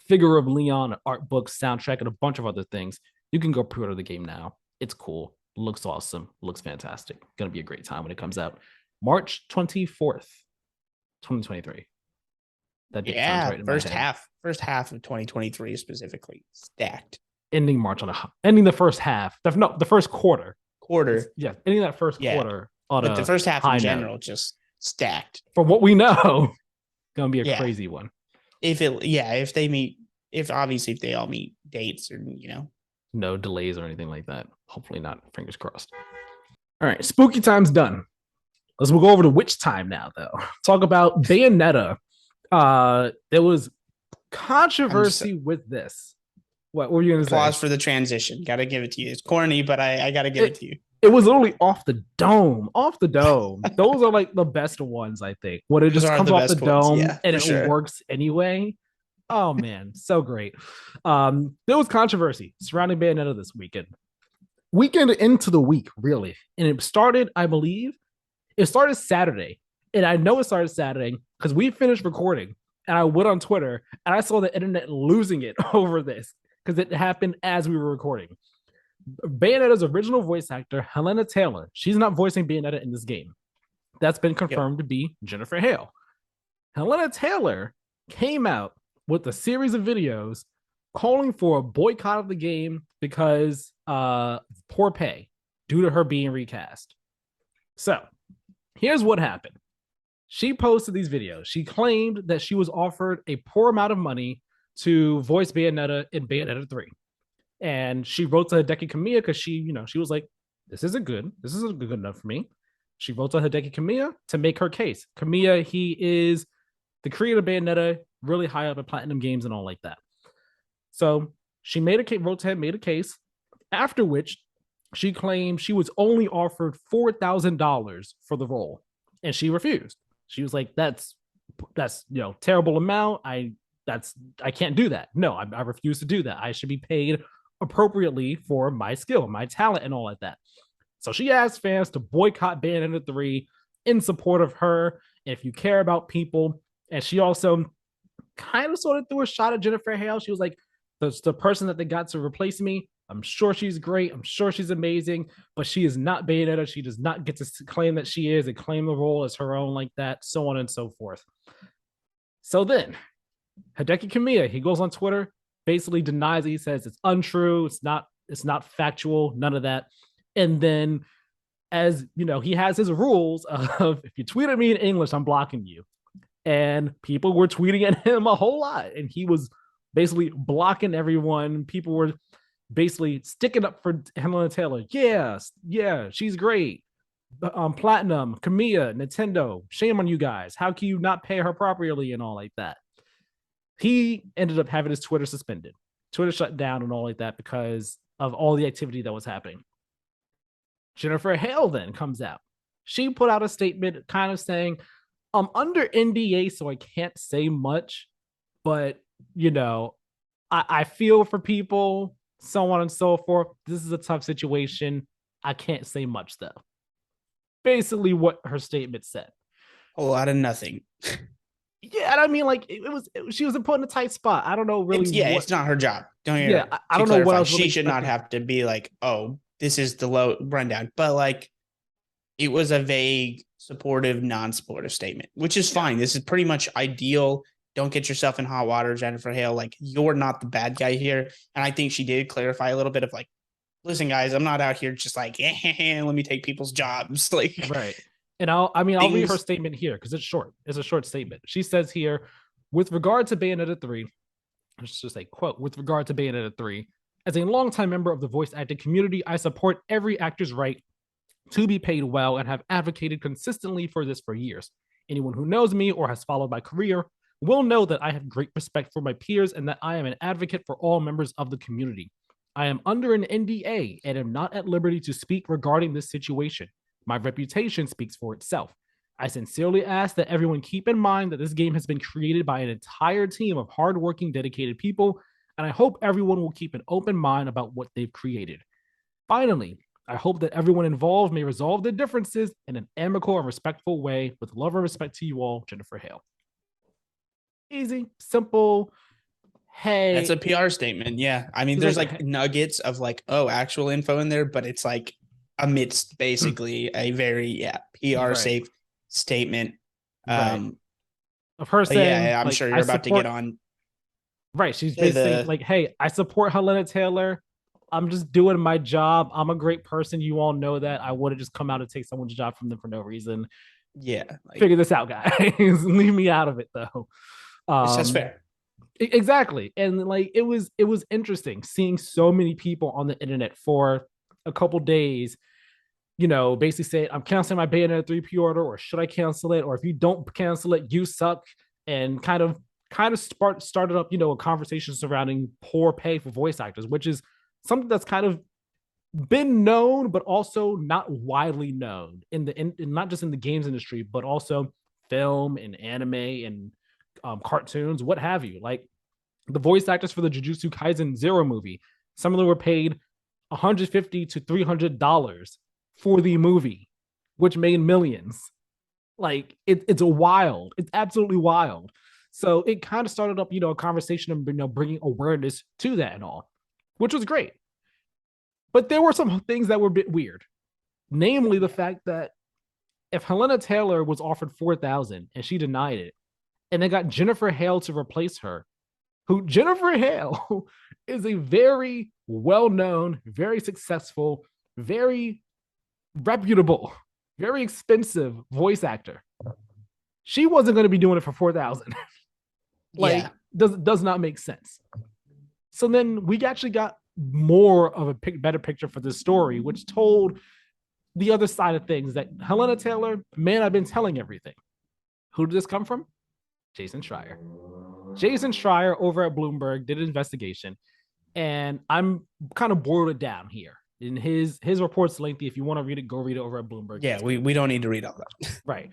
figure of Leon, art book, soundtrack, and a bunch of other things. You can go pre-order the game now. It's cool. Looks awesome. Looks fantastic. Gonna be a great time when it comes out. March 24th, 2023. That date sounds Yeah, right in my head. first half of 2023 specifically stacked. Ending March on ending the first half. The first quarter. Quarter, Yeah, ending that first yeah, quarter on but the a first half in high note. general just stacked. For what we know, gonna be a Yeah, crazy one. if they meet, if obviously if they all meet dates or No delays or anything like that. Hopefully not. Fingers crossed. All right, spooky time's done. Let's go over to witch time now, though. Talk about Bayonetta. There was I'm just controversy with this. What were you gonna say? applause for the transition. Got to give it to you. It's corny, but I got to give it It to you. it was literally off the dome. Off the dome. Those are like the best ones, I think. When it Those just are comes the off the best ones. dome Yeah, and for it sure. works anyway. Oh man, so great. There was controversy surrounding Bayonetta this weekend. Weekend into the week, really. And it started, I believe, it started Saturday. And I know it started Saturday because we finished recording and I went on Twitter and I saw the internet losing it over this because it happened as we were recording. Bayonetta's original voice actor, Helena Taylor, she's not voicing Bayonetta in this game. That's been Yep. confirmed to be Jennifer Hale. Helena Taylor came out with a series of videos calling for a boycott of the game because poor pay due to her being recast. So here's what happened. She posted these videos. She claimed that she was offered a poor amount of money to voice Bayonetta in Bayonetta 3. And she wrote to Hideki Kamiya because she was like, this isn't good. This isn't good enough for me. She wrote to Hideki Kamiya to make her case. Kamiya, he is the creator of Bayonetta, really high up in Platinum Games and all like that. So she wrote to him, made a case, after which she claimed she was only offered $4,000 for the role. And she refused. She was like, that's terrible amount. I can't do that. No, I refuse to do that. I should be paid appropriately for my skill, my talent, and all like that. So she asked fans to boycott Bayonetta 3 in support of her. If you care about people, and she also kind of sort of threw a shot at Jennifer Hale. She was like, the person that they got to replace me. I'm sure she's great. I'm sure she's amazing, but she is not Bayonetta. She does not get to claim that she is and claim the role as her own like that, so on and so forth. So then Hideki Kamiya, he goes on Twitter, basically denies it. He says it's untrue. It's not factual, none of that. And then, as you know, he has his rules of if you tweet at me in English, I'm blocking you. And people were tweeting at him a whole lot. And he was basically blocking everyone. People were basically sticking up for Helena Taylor. Yeah, she's great. Platinum, Kamiya, Nintendo, shame on you guys. How can you not pay her properly and all like that? He ended up having his Twitter suspended. Twitter shut down and all like that because of all the activity that was happening. Jennifer Hale then comes out. She put out a statement kind of saying, I'm under NDA, so I can't say much, but you know, I feel for people, so on and so forth. This is a tough situation. I can't say much though. Basically, what her statement said. A lot of nothing. Yeah, and I mean, like she was put in a tight spot. I don't know really It's what. it's not her job. Don't get me Yeah, wrong. I To don't know what I clarify, was really she should not expecting. have to be like, oh, this is the low rundown. But like it was a vague, supportive, non-supportive statement, which is Yeah, fine. This is pretty much ideal. Don't get yourself in hot water, Jennifer Hale. Like you're not the bad guy here. And I think she did clarify a little bit of like, listen, guys, I'm not out here just like, let me take people's jobs. Like right. And I'll read her things. statement here because it's short. It's a short statement. She says here, with regard to Bayonetta 3, let's just say, quote, with regard to Bayonetta 3, as a longtime member of the voice acting community, I support every actor's right to be paid well and have advocated consistently for this for years. Anyone who knows me or has followed my career will know that I have great respect for my peers and that I am an advocate for all members of the community. I am under an NDA and am not at liberty to speak regarding this situation. My reputation speaks for itself. I sincerely ask that everyone keep in mind that this game has been created by an entire team of hardworking, dedicated people, and I hope everyone will keep an open mind about what they've created. Finally, I hope that everyone involved may resolve their differences in an amicable and respectful way. With love and respect to you all, Jennifer Hale. Easy, simple. That's Hey, a PR statement. Yeah. I mean, she's there's like, like hey, nuggets of like, oh, actual info in there, but it's like amidst basically a very, yeah, PR right, safe statement. right. Um, Of her but saying, yeah, I'm like, sure I you're about to get support, on right. She's to basically saying, the, like, hey, I support Helena Taylor. I'm just doing my job. I'm a great person. You all know that. I wouldn't just come out and take someone's job from them for no reason. yeah, like Figure this out, guys. Leave me out of it, though. it's just Um, fair. exactly. And like it was interesting seeing so many people on the internet for a couple days, basically saying, I'm canceling my Bayonetta 3 pre-order, or should I cancel it? Or if you don't cancel it, you suck. And kind of started up, a conversation surrounding poor pay for voice actors, which is something that's kind of been known, but also not widely known in not just in the games industry, but also film and anime and cartoons, what have you. Like the voice actors for the Jujutsu Kaisen Zero movie, some of them were paid $150 to $300 for the movie, which made millions. Like it's wild. It's absolutely wild. So it kind of started up, a conversation of bringing awareness to that and all, which was great. But there were some things that were a bit weird, namely the fact that if Helena Taylor was offered 4,000 and she denied it, and they got Jennifer Hale to replace her, who Jennifer Hale is a very well known, very successful, very reputable, very expensive voice actor. She wasn't going to be doing it for 4,000. Yeah. Like, does not make sense. So then we actually got more of a better picture for this story, which told the other side of things that Helena Taylor, man, I've been telling everything. Who did this come from? Jason Schreier. Jason Schreier over at Bloomberg did an investigation, and I'm kind of boiled it down here. And his report's lengthy. If you want to read it, go read it over at Bloomberg. Yeah. It's great. We don't need to read all that. Right.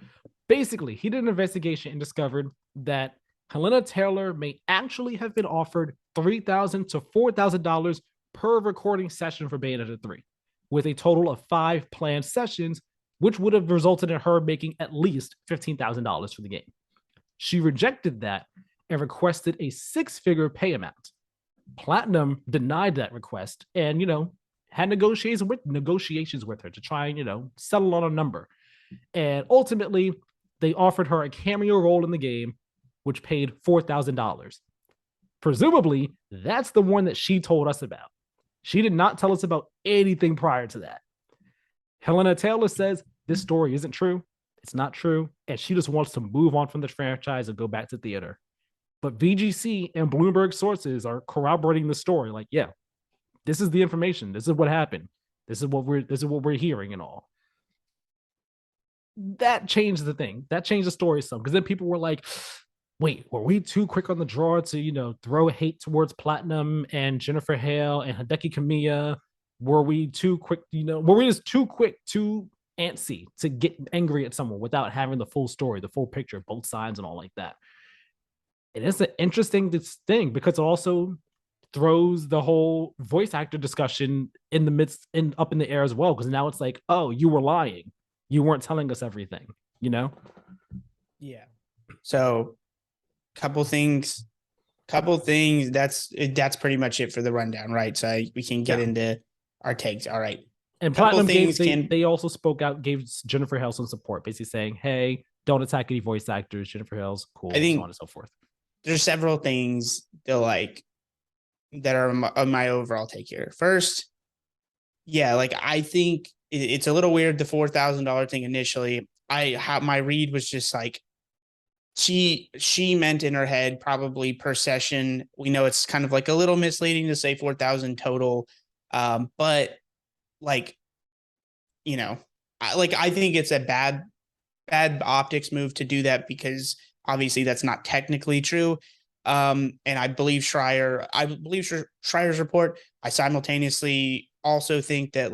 Basically, he did an investigation and discovered that Helena Taylor may actually have been offered $3,000 to $4,000 per recording session for Bayonetta 3, with a total of 5 planned sessions, which would have resulted in her making at least $15,000 for the game. She rejected that and requested a 6-figure pay amount. Platinum denied that request and, had negotiations with her to try and, settle on a number. And ultimately, they offered her a cameo role in the game, which paid $4,000. Presumably, that's the one that she told us about. She did not tell us about anything prior to that. Helena Taylor says this story isn't true. It's not true. And she just wants to move on from the franchise and go back to theater. But VGC and Bloomberg sources are corroborating the story. Like, yeah, this is the information. This is what happened. This is what we're hearing and all. That changed the thing. That changed the story some because then people were like, wait, were we too quick on the draw to, throw hate towards Platinum and Jennifer Hale and Hideki Kamiya? Were we too quick, were we just too quick, too antsy to get angry at someone without having the full story, the full picture, both sides and all like that? And it's an interesting thing because it also throws the whole voice actor discussion in the midst and up in the air as well. Because now it's like, oh, you were lying. You weren't telling us everything, you know? Yeah. So couple things. That's pretty much it for the rundown, right? So we can get Yeah. into our takes. All right. And Couple Platinum things can they also spoke out, gave Jennifer Hale some support, basically saying, hey, don't attack any voice actors. Jennifer Hale's I cool, so on think and so forth. there's several things that are my overall take here. First, yeah, like I think it's a little weird the $4,000 thing initially. My read was just like she meant in her head probably per session. We know it's kind of like a little misleading to say 4,000 total, but like I think it's a bad optics move to do that because obviously that's not technically true. And I believe Schreier's report. I simultaneously also think that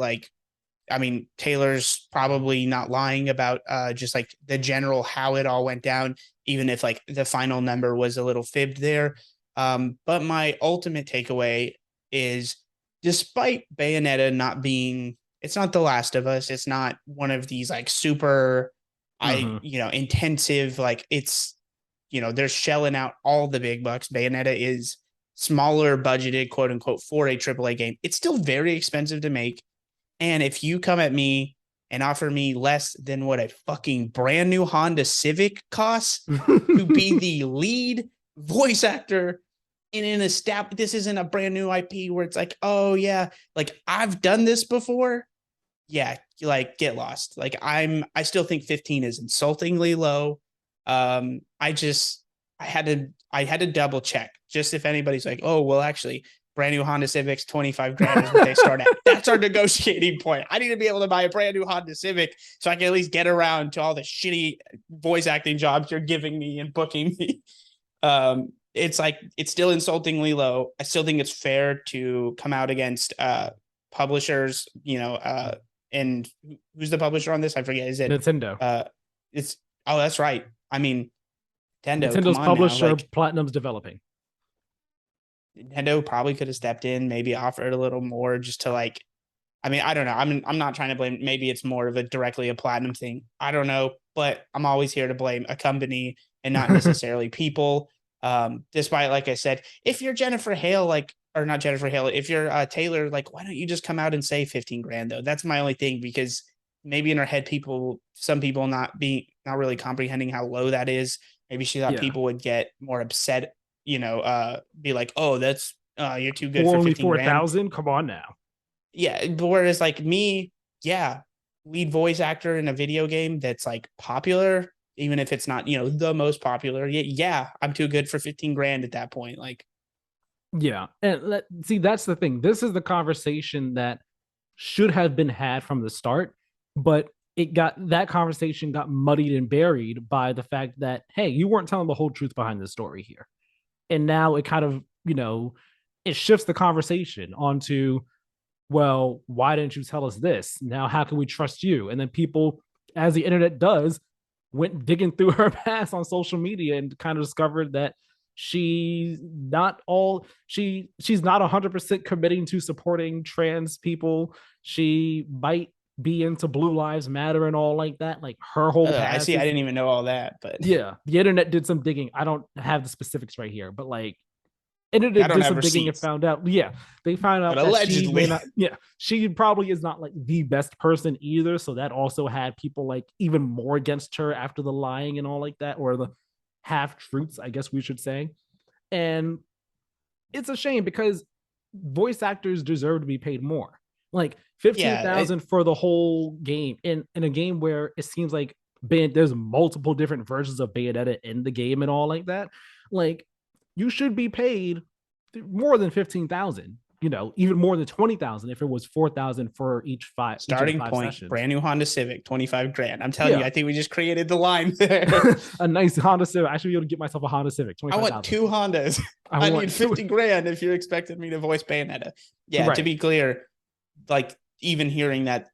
Taylor's probably not lying about just like the general how it all went down, even if like the final number was a little fibbed there. But my ultimate takeaway is despite Bayonetta not being, it's not The Last of Us, it's not one of these like super, Mm-hmm. intensive, like they're shelling out all the big bucks. Bayonetta is smaller budgeted, quote unquote, for a AAA game. It's still very expensive to make. And if you come at me and offer me less than what a fucking brand new Honda Civic costs to be the lead voice actor in an established, this isn't a brand new IP where it's like, oh yeah, like I've done this before. Yeah, like get lost. Like I still think 15 is insultingly low. I had to double check just if anybody's like, oh well, actually, brand new Honda Civics, 25 grand is what they start at. That's our negotiating point. I need to be able to buy a brand new Honda Civic so I can at least get around to all the shitty voice acting jobs you're giving me and booking me. It's like it's still insultingly low. I still think it's fair to come out against publishers, and who's the publisher on this? I forget. Is it Nintendo. it's oh that's right. I mean, Nintendo, come Nintendo's on now. publisher, Like Platinum's developing. Nintendo probably could have stepped in, maybe offered a little more just to like, I mean, I don't know. I'm not trying to blame, maybe it's more of a directly a Platinum thing. I don't know, but I'm always here to blame a company and not necessarily people. Despite, like I said, if you're Jennifer Hale, like, or not Jennifer Hale, if you're Taylor, like, why don't you just come out and say 15 grand though? That's my only thing, because maybe in her head, some people not really comprehending how low that is. Maybe she thought Yeah. people would get more upset, be like, oh, that's you're too good For for only 15 grand. 4,000? Come on now. Yeah. But whereas like me, yeah, lead voice actor in a video game that's like popular, even if it's not, the most popular. Yeah, I'm too good for 15 grand at that point. Like, Yeah. And see, that's the thing. This is the conversation that should have been had from the start, but that conversation got muddied and buried by the fact that, hey, you weren't telling the whole truth behind the story here. And now it kind of, it shifts the conversation onto, well, why didn't you tell us this? Now, how can we trust you? And then people, as the internet does, went digging through her past on social media and kind of discovered that she's not 100% committing to supporting trans people. She might be into Blue Lives Matter and all like that. Like her whole I past see. I is, didn't even know all that, but yeah, the internet did some digging. I don't have the specifics right here, but like I internet don't did have some digging and receipts, found out, yeah, they found but out that she may allegedly. not, yeah, she probably is not like the best person either. So that also had people like even more against her after the lying and all like that, or the half truths, I guess we should say. And it's a shame because voice actors deserve to be paid more. Like Yeah. 15,000 for the whole game in a game where it seems like there's multiple different versions of Bayonetta in the game and all like that. Like you should be paid more than 15,000. even more than 20,000 if it was 4,000 for each of the Starting five point, sessions. brand new Honda Civic, 25 grand. I'm telling you, Yeah, I think we just created the line there. a nice Honda Civic. I should be able to get myself a Honda Civic, I want 25,000. 2 Hondas. I I need want two. 50 grand if you're expecting me to voice Bayonetta. Yeah, to Right. be clear, like even hearing that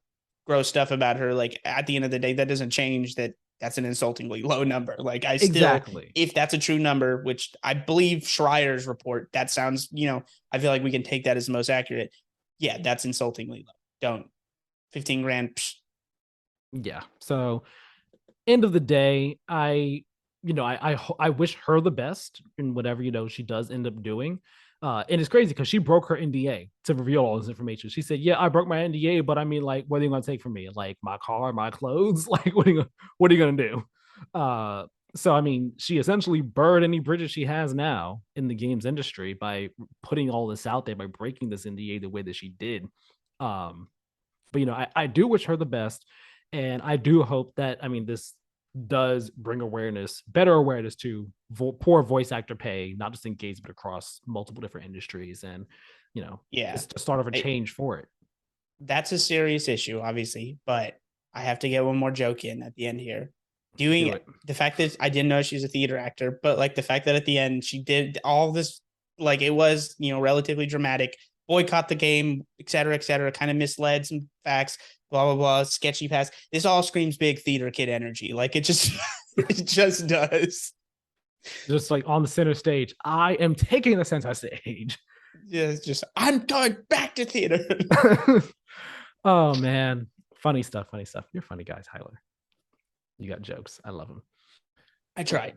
gross stuff about her, like at the end of the day, that doesn't change that that's an insultingly low number. Like I still, Exactly. if that's a true number, which I believe Schreier's report, that sounds, I feel like we can take that as the most accurate. Yeah, that's insultingly low. Don't 15 grand. Psh. Yeah. So end of the day, I wish her the best in whatever she does end up doing. And it's crazy because she broke her NDA to reveal all this information. She said, "Yeah, I broke my NDA, but I mean, like, what are you gonna take from me? Like my car, my clothes? Like, what are you gonna do?" Uh, so I mean, she essentially burned any bridges she has now in the games industry by putting all this out there by breaking this NDA the way that she did. Um, but I do wish her the best, and I do hope that this does bring better awareness to poor voice actor pay, not just engagement across multiple different industries, and Yeah, it's the start of a I, change for it. that's a serious issue, obviously, but I have to get one more joke in at the end here. Doing Do it. the fact that I didn't know she's a theater actor, but like the fact that at the end she did all this, like it was, relatively dramatic, boycott the game, et cetera, kind of misled some facts, blah, blah, blah, sketchy past. This all screams big theater kid energy. Like it just, it just does. Just like on the center stage, I am taking the center stage. Yeah, it's just, I'm going back to theater. Oh man, funny stuff, funny stuff. You're funny guys, Hyler. You got jokes. I love them. I tried.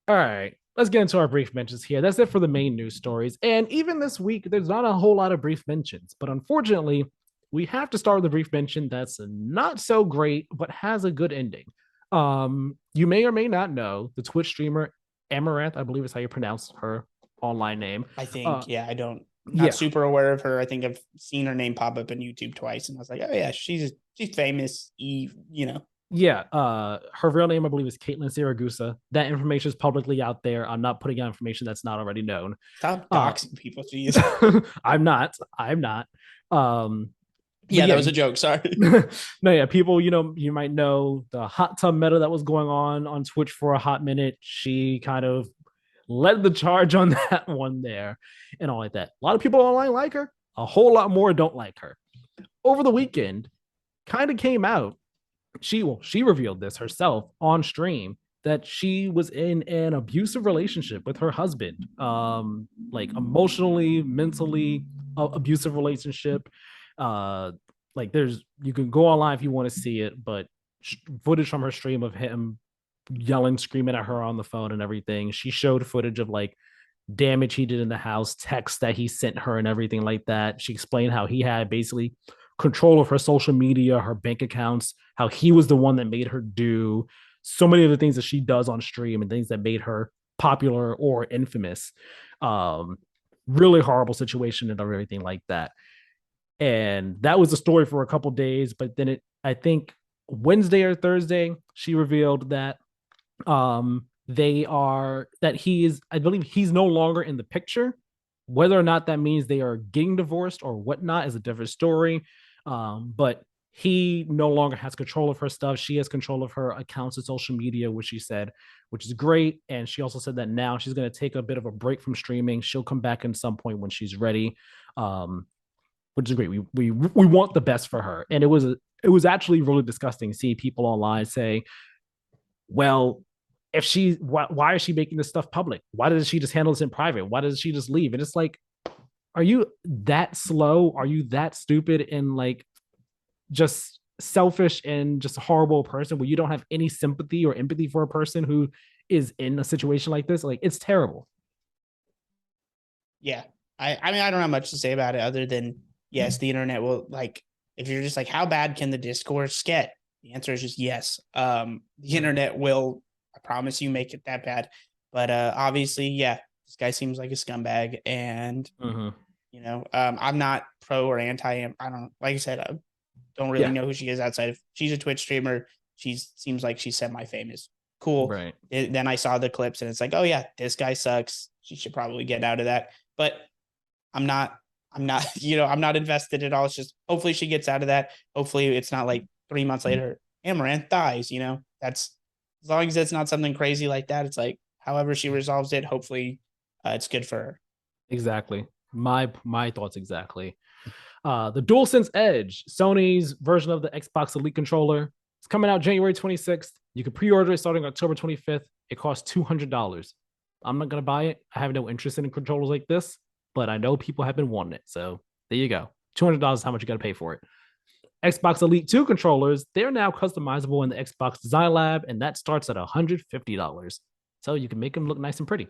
All right, let's get into our brief mentions here. That's it for the main news stories. And even this week, there's not a whole lot of brief mentions, but unfortunately, we have to start with a brief mention that's not so great, but has a good ending. You may or may not know the Twitch streamer Amaranth, I believe is how you pronounce her online name. I think, yeah, I don't, not Yeah, super aware of her. I think I've seen her name pop up on YouTube twice, and I was like, oh yeah, she's famous. yeah. Her real name, I believe, is Caitlin Siragusa. That information is publicly out there. I'm not putting out information that's not already known. Stop Uh, doxing people, jeez. I'm not. I'm not. But Yeah, that yeah, was a joke. Sorry. no, yeah, people, you might know the hot tub meta that was going on Twitch for a hot minute. She kind of led the charge on that one there and all like that. A lot of people online like her, a whole lot more don't like her. Over the weekend, kind of came out. She revealed this herself on stream that she was in an abusive relationship with her husband, like emotionally, mentally abusive relationship. uh like you can go online if you want to see it, but footage from her stream of him yelling, screaming at her on the phone and everything. She showed footage of like damage he did in the house, texts that he sent her and everything like that. She explained how he had basically control of her social media, her bank accounts, how he was the one that made her do so many of the things that she does on stream and things that made her popular or infamous. Um, Really horrible situation and everything like that. And that was the story for a couple days, but then I think Wednesday or Thursday, she revealed that I believe he's no longer in the picture. Whether or not that means they are getting divorced or whatnot is a different story. But he no longer has control of her stuff. She has control of her accounts and social media, which she said, which is great. And she also said that now she's going to take a bit of a break from streaming. She'll come back at some point when she's ready, which is great. We want the best for her. And it was actually really disgusting to see people online say, well, if why is she making this stuff public? Why doesn't she just handle this in private? Why doesn't she just leave? And it's like, are you that slow? Are you that stupid and like just selfish and just a horrible person where you don't have any sympathy or empathy for a person who is in a situation like this? Like, it's terrible. Yeah. I mean, I don't have much to say about it other than yes, the internet will, like, if you're just like, how bad can the discourse get? The answer is just yes. The internet will, I promise you, make it that bad. But obviously, yeah, this guy seems like a scumbag, and Mm-hmm. I'm not pro or anti him. I don't, like I said, I don't really Yeah. know who she is outside of, she's a Twitch streamer. She seems like she's semi-famous. Cool. Right. Then I saw the clips and it's like, oh yeah, this guy sucks. She should probably get out of that. But I'm I'm not, I'm not invested at all. It's just hopefully she gets out of that. Hopefully it's not like 3 months later, Amaranth dies, that's as long as it's not something crazy like that. It's like, however she resolves it, hopefully it's good for her. Exactly. My thoughts exactly. The DualSense Edge, Sony's version of the Xbox Elite controller, it's coming out January 26th. You can pre-order it starting October 25th. It costs $200. I'm not gonna buy it. I have no interest in controllers like this, but I know people have been wanting it. So there you go. $200 is how much you gotta pay for it. Xbox Elite 2 controllers, they're now customizable in the Xbox Design Lab, and that starts at $150. So you can make them look nice and pretty.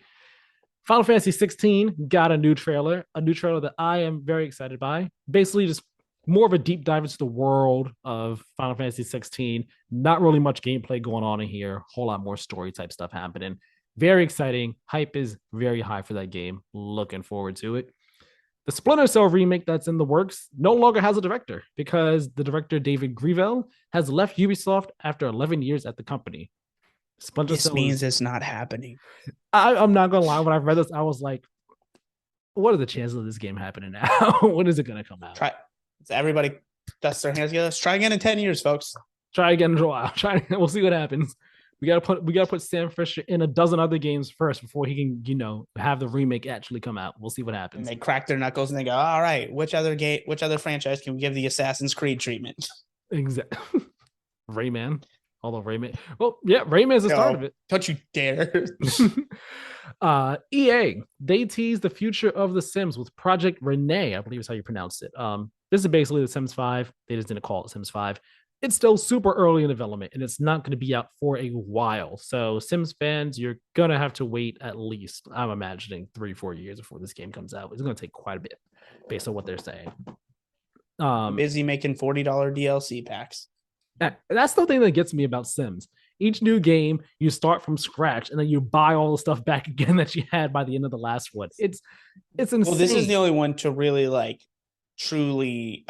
Final Fantasy 16 got a new trailer that I am very excited by. Basically, just more of a deep dive into the world of Final Fantasy 16. Not really much gameplay going on in here. A whole lot more story type stuff happening. Very exciting. Hype is very high for that game. Looking forward to it. The Splinter Cell remake that's in the works no longer has a director because the director David Greville has left Ubisoft after 11 years at the company. Splinter This Cell means is. it's not happening. I'm not gonna lie. When I read this, I was like, "What are the chances of this game happening now? When is it gonna come out?" Try everybody dust their hands together. Let's try again in 10 years, folks. Try again in a while. We'll see what happens. We gotta put Sam Fisher in a dozen other games first before he can, have the remake actually come out. We'll see what And happens. they crack their knuckles and they go, all right, which other franchise can we give the Assassin's Creed treatment? Exactly. Rayman. Although Rayman, well, yeah, Rayman's the start of it. Don't you dare. EA, they teased the future of The Sims with Project Renee, I believe is how you pronounce it. This is basically The Sims 5. They just didn't call it Sims 5. It's still super early in development and it's not going to be out for a while. So, Sims fans, you're going to have to wait at least, I'm imagining, 3-4 years before this game comes out. It's going to take quite a bit based on what they're saying. Busy making $40 DLC packs. That's the thing that gets me about Sims. Each new game, you start from scratch, and then you buy all the stuff back again that you had by the end of the last one. It's insane. Well, this is the only one to really like truly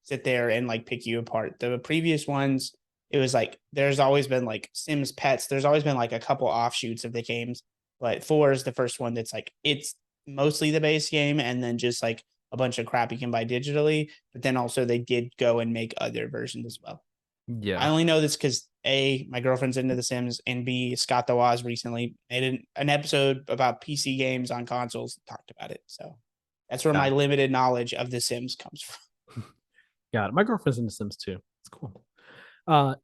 sit there and like pick you apart. The previous ones, it was like there's always been like Sims Pets. There's always been like a couple offshoots of the games, but 4 is the first one that's like it's mostly the base game, and then just like a bunch of crap you can buy digitally. But then also they did go and make other versions as well. Yeah. I only know this because A, my girlfriend's into The Sims, and B, Scott the Woz recently made an episode about PC games on consoles and talked about it. So that's where my limited knowledge of The Sims comes from. Got it. My girlfriend's into Sims too. It's cool.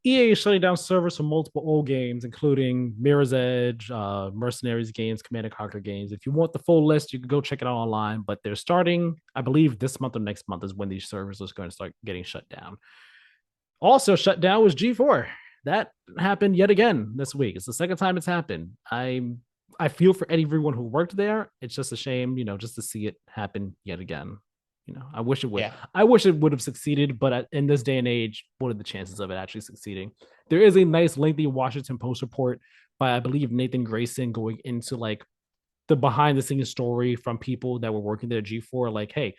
EA is shutting down servers for multiple old games, including Mirror's Edge, Mercenaries games, Command and Conquer games. If you want the full list, you can go check it out online. But they're starting, I believe, this month or next month is when these servers are going to start getting shut down. Also shut down was G4. That happened yet again this week. It's the second time it's happened. I feel for everyone who worked there. It's just a shame, just to see it happen yet again. I wish it would. Yeah. I wish it would have succeeded, but in this day and age, what are the chances of it actually succeeding? There is a nice, lengthy Washington Post report by, I believe, Nathan Grayson going into like the behind the scenes story from people that were working there at G4. Like, hey,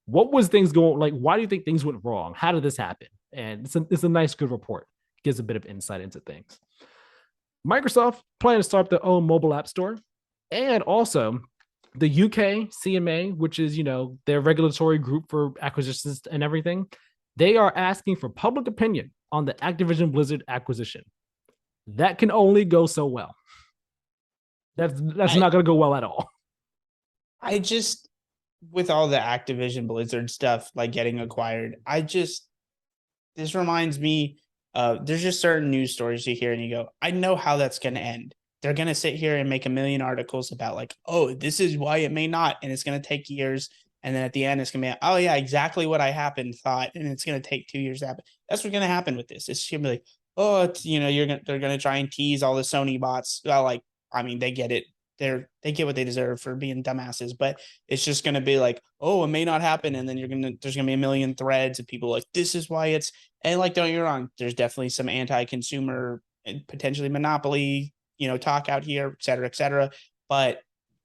what was things going like? Why do you think things went wrong? How did this happen? And it's a nice, good report. It gives a bit of insight into things. Microsoft planning to start their own mobile app store, and also the UK CMA, which is their regulatory group for acquisitions and everything. They are asking for public opinion on the Activision Blizzard acquisition. That can only go so well. That's not going to go well at all. I just, with all the Activision Blizzard stuff like getting acquired, this reminds me of there's just certain news stories you hear and you go, I know how that's going to end. They're going to sit here and make a million articles about like, oh, this is why it may not. And it's going to take years. And then at the end, it's going to be, oh yeah, exactly what I thought. And it's going to take 2 years to happen. That's what's going to happen with this. It's going to be like, oh, it's, they're going to try and tease all the Sony bots. Well, they get it. They get what they deserve for being dumbasses, but it's just going to be like, oh, it may not happen. And then there's going to be a million threads of people like, this is why it's, and like, don't get me wrong. There's definitely some anti-consumer and potentially monopoly, talk out here, et cetera, et cetera. But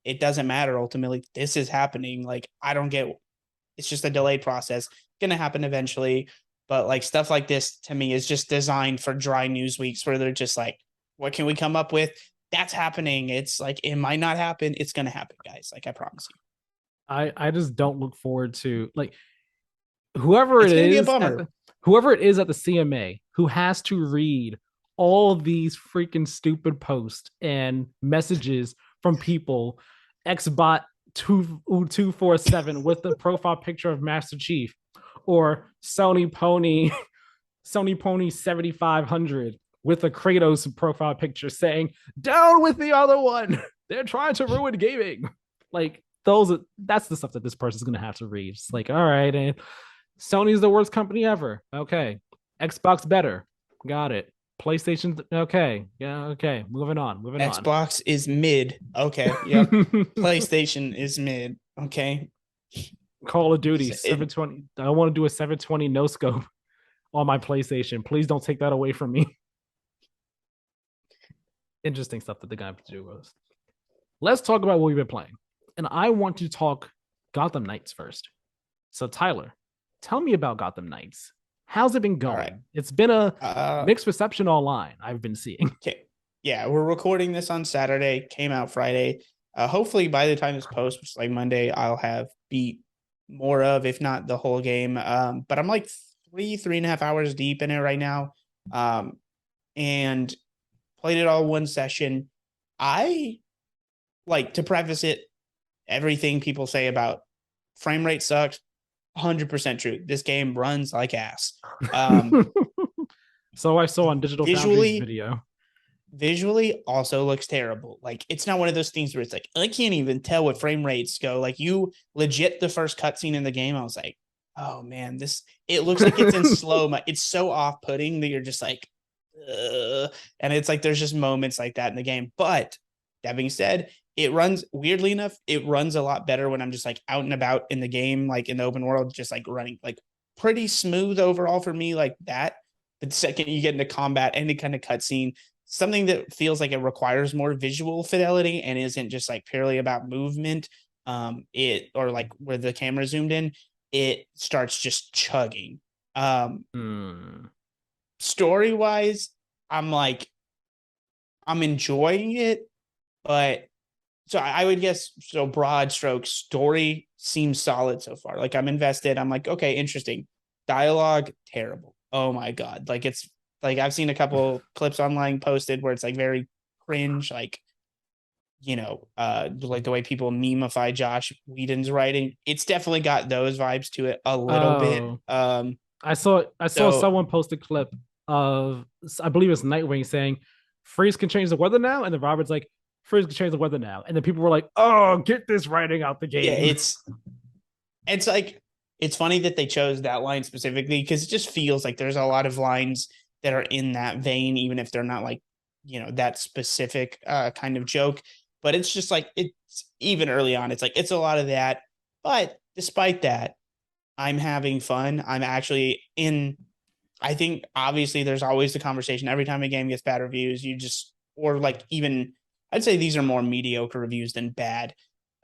it doesn't matter. Ultimately, this is happening. Like, I don't get, it's just a delayed process. Going to happen eventually. But like stuff like this to me is just designed for dry news weeks where they're just like, what can we come up with? That's happening. It's like, it might not happen. It's going to happen, guys. Like, I promise you. I just don't look forward to like whoever It's it gonna be a is at bummer. the whoever it is at the CMA who has to read all these freaking stupid posts and messages from people, Xbot 247 with the profile picture of Master Chief, or Sony Pony 7500 with a Kratos profile picture saying, "Down with the other one. They're trying to ruin gaming." Like that's the stuff that this person's gonna have to read. It's like, all right, and Sony's the worst company ever. Okay. Xbox better. Got it. PlayStation, okay. Yeah, okay. Moving on. Moving on. Xbox is mid. Okay. Yep. PlayStation is mid. Okay. Call of Duty It, 720. I want to do a 720 no scope on my PlayStation. Please don't take that away from me. Interesting stuff that the guy have to do with us. Let's talk about what we've been playing. And I want to talk Gotham Knights first. So, Tyler, tell me about Gotham Knights. How's it been all right. going? It's been a Uh, mixed reception online, I've been seeing. okay. Yeah, we're recording this on Saturday. Came out Friday. Hopefully by the time this posts, which is like Monday, I'll have beat more of, if not the whole game. But I'm like 3.5 hours deep in it right now. And played it all one session. I like to preface it, everything people say about frame rate sucks. 100% true. This game runs like ass. Um, So I saw on Digital Foundry's visually, video. visually also looks terrible. Like it's not one of those things where it's like I can't even tell what frame rates go. Like you legit the first cutscene in the game, I was like, oh man, this it looks like it's in slow. It's so off putting that you're just like, and it's like there's just moments like that in the game. But that being said, it runs weirdly enough. It runs a lot better when I'm just like out and about in the game, like in the open world, just like running like pretty smooth overall for me, like that. But the second you get into combat, any kind of cutscene, something that feels like it requires more visual fidelity and isn't just like purely about movement, it or like where the camera zoomed in, it starts just chugging. Hmm. Story wise, I'm like I'm enjoying it, but so I would guess so broad strokes story seems solid so far. Like I'm invested. I'm like, okay, interesting. Dialogue, terrible. Oh my God. Like it's like I've seen a couple clips online posted where it's like very cringe, like like the way people memeify Josh Whedon's writing. It's definitely got those vibes to it a little bit. Oh, I saw So someone post a clip of I believe it's Nightwing saying Freeze can change the weather now, and then Robert's like Freeze can change the weather now, and then people were like, "Oh, get this writing out the yeah, game." it's like it's funny that they chose that line specifically because it just feels like there's a lot of lines that are in that vein, even if they're not like that specific kind of joke. But it's just like it's even early on, it's like it's a lot of that. But despite that, I'm having fun. I'm actually in. I think obviously there's always the conversation every time a game gets bad reviews. You just or like even I'd say these are more mediocre reviews than bad.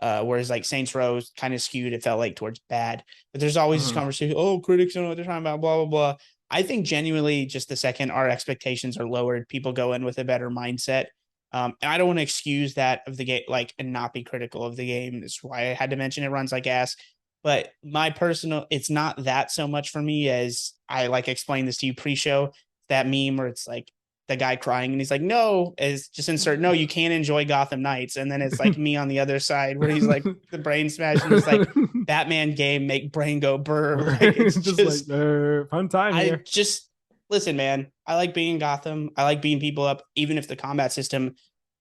Whereas like Saints Row kind of skewed, it felt like towards bad. But there's always this Mhm. conversation. Oh, critics don't know what they're talking about. Blah blah blah. I think genuinely, just the second our expectations are lowered, people go in with a better mindset. And I don't want to excuse that of the game, like, and not be critical of the game. That's why I had to mention it runs like ass. But my personal, it's not that so much for me as I like explained this to you pre-show. That meme where it's like the guy crying and he's like, no, is just insert, no, you can't enjoy Gotham Knights. And then it's like me on the other side where he's like the brain smash and he's like, Batman game, make brain go burr. Like it's Just like just, fun time I here. just listen, man. I like being Gotham. I like beating people up, even if the combat system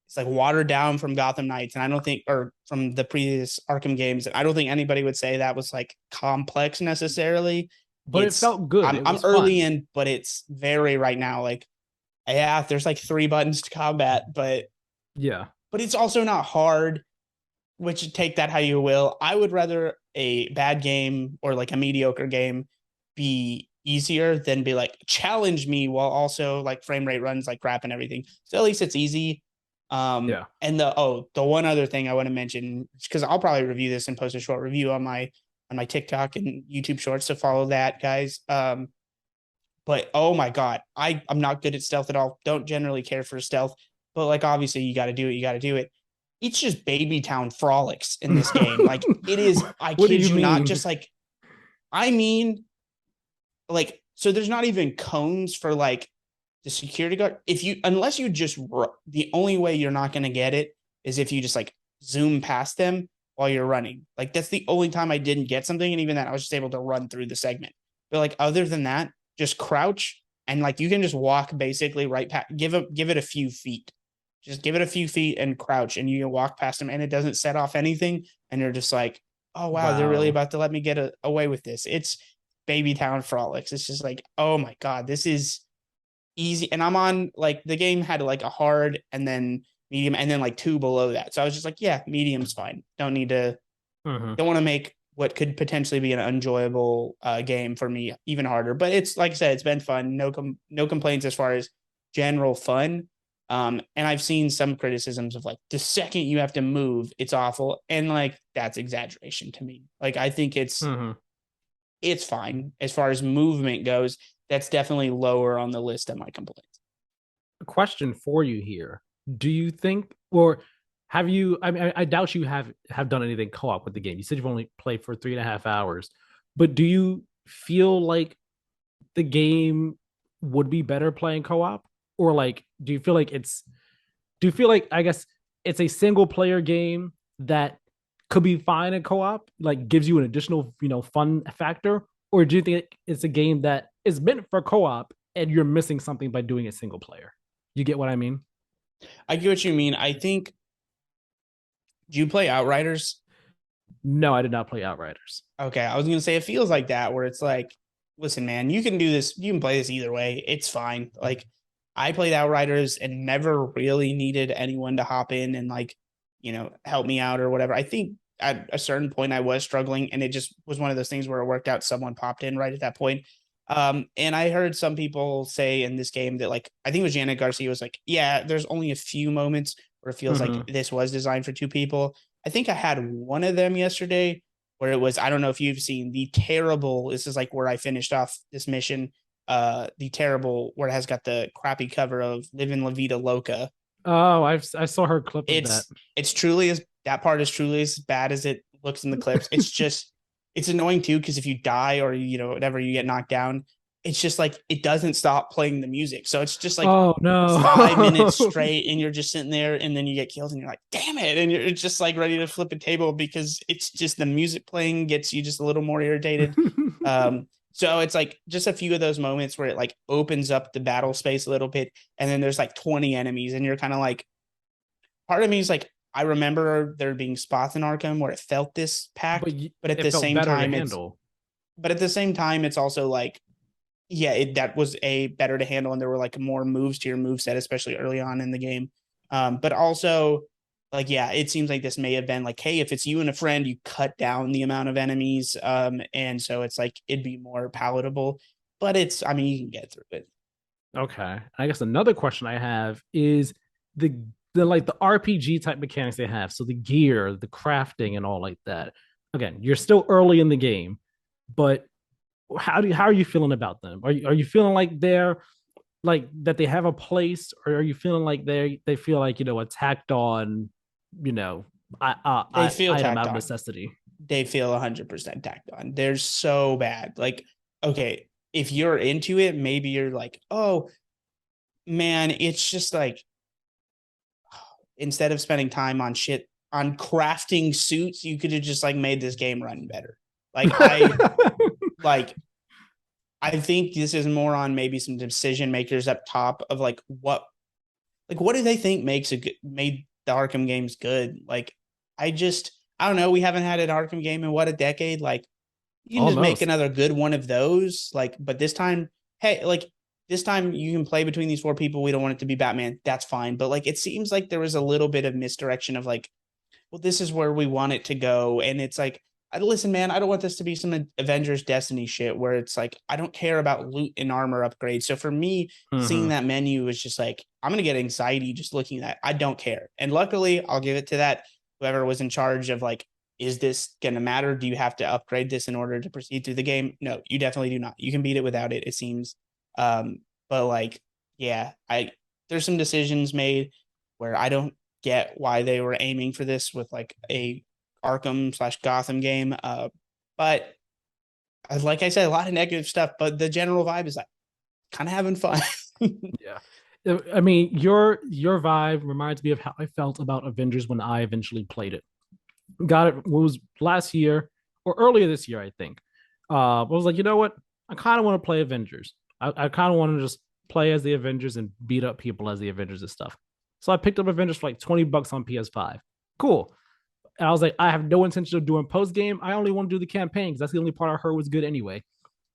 is like watered down from Gotham Knights. And I don't think, or from the previous Arkham games, I don't think anybody would say that was like complex necessarily. But it felt good. It I'm was early fun. in, but it's very right now. Like, yeah, there's like 3 buttons to combat, Yeah. but it's also not hard. Which take that how you will. I would rather a bad game or like a mediocre game be easier than be like challenge me while also like frame rate runs like crap and everything. So at least it's easy. Yeah. And the one other thing I want to mention because I'll probably review this and post a short review on my TikTok and YouTube Shorts to follow that, guys. But oh my god, I'm not good at stealth at all. Don't generally care for stealth, but like obviously you got to do it. You got to do it. it's just baby town frolics in this game. Like it is, I What do kid you you not, mean? just like, I mean, like, so there's not even cones for like the security guard. If you, unless you just, the only way you're not going to get it is if you just like zoom past them while you're running. Like that's the only time I didn't get something. And even that, I was just able to run through the segment. But like, other than that, just crouch and like you can just walk basically right past, give it a few feet. Just give it a few feet and crouch and you can walk past them and it doesn't set off anything. And you're just like, oh, wow, they're really Wow. about to let me get away with this. It's baby town frolics. It's just like, oh my God, this is easy. And I'm on like the game had like a hard and then medium and then like two below that. So I was just like, yeah, medium's fine. Hmm. Don't want to make what could potentially be an enjoyable game for me even harder. But it's like I said, it's been fun. No complaints as far as general fun. And I've seen some criticisms of like the second you have to move, it's awful. And like that's exaggeration to me. Like I think Hmm. it's fine as far as movement goes. That's definitely lower on the list of my complaints. A question for you here. Do you think, or have you? I mean, I doubt you have done anything co-op with the game. You said you've only played for 3.5 hours, but do you feel like the game would be better playing co-op, or like, do you feel like do you feel like, I guess, it's a single player game that could be fine in co-op, like gives you an additional, fun factor? Or do you think it's a game that is meant for co-op and you're missing something by doing it single player? You get what I mean? I get what you mean. I think, do you play Outriders? No, I did not play Outriders. Okay, I was gonna say it feels like that, where it's like, listen, man, you can do this, you can play this either way. It's fine. Like, I played Outriders and never really needed anyone to hop in and like, help me out or whatever. I think at a certain point I was struggling, and it just was one of those things where it worked out. Someone popped in right at that point. And I heard some people say in this game that like I think it was Janet Garcia was like, yeah, there's only a few moments where it feels like Mm-hmm. this was designed for two people. I think I had one of them yesterday where it was, I don't know if you've seen the terrible, this is like where I finished off this mission, the terrible where it has got the crappy cover of Living La Vida Loca. Oh, I saw her clip of that. It's truly as that part is truly as bad as it looks in the clips. It's just it's annoying too because if you die or whatever you get knocked down, it's just like it doesn't stop playing the music. So it's just like Oh 5 minutes no. straight and you're just sitting there and then you get killed and you're like, damn it. And you're just like ready to flip a table because it's just the music playing gets you just a little more irritated. So it's like just a few of those moments where it like opens up the battle space a little bit and then there's like 20 enemies and you're kind of like, part of me is like, I remember there being spots in Arkham where it felt this but packed, but at it the felt same better to time, handle. it's also like, yeah, that was a better to handle, and there were like more moves to your move set, especially early on in the game. But also, like, yeah, it seems like this may have been like, hey, if it's you and a friend, you cut down the amount of enemies, and so it's like it'd be more palatable. But I mean, you can get through it. Okay. I guess another question I have is the the RPG type mechanics they have. So the gear, the crafting, and all like that. Again, you're still early in the game, but how are you feeling about them? Are you feeling like they're like that they have a place, or are you feeling like they feel like attacked on, you know, They feel item tacked out of on. necessity? They feel 100% tacked on. They're so bad. Like, okay, if you're into it, maybe you're like, oh man, it's just like instead of spending time on shit on crafting suits, you could have just like made this game run better. Like like I think this is more on maybe some decision makers up top of like what do they think makes a good made the Arkham games good? Like I don't know. We haven't had an Arkham game in what, a decade? Like you can just make Almost. another good one of those. Like, but this time, hey, like this time you can play between these four people. We don't want it to be Batman. That's fine. But like, it seems like there was a little bit of misdirection of like, well, this is where we want it to go. And it's like, listen, man, I don't want this to be some Avengers Destiny shit where it's like, I don't care about loot and armor upgrades. So for me, seeing Mm-hmm. that menu was just like, I'm going to get anxiety just looking at that. I don't care. And luckily, I'll give it to that whoever was in charge of like, is this going to matter? Do you have to upgrade this in order to proceed through the game? No, you definitely do not. You can beat it without it, it seems. But like, yeah, there's some decisions made where I don't get why they were aiming for this with like a Arkham slash Gotham game. But like I said, a lot of negative stuff, but the general vibe is like kind of having fun. Yeah. I mean, your vibe reminds me of how I felt about Avengers when I eventually played it. Got it. It was last year or earlier this year, I think. I was like, you know what? I kind of want to play Avengers. I kind of want to just play as the Avengers and beat up people as the Avengers and stuff. So I picked up Avengers for like $20 on PS5. Cool. And I was like, I have no intention of doing post game. I only want to do the campaign because that's the only part I heard was good anyway.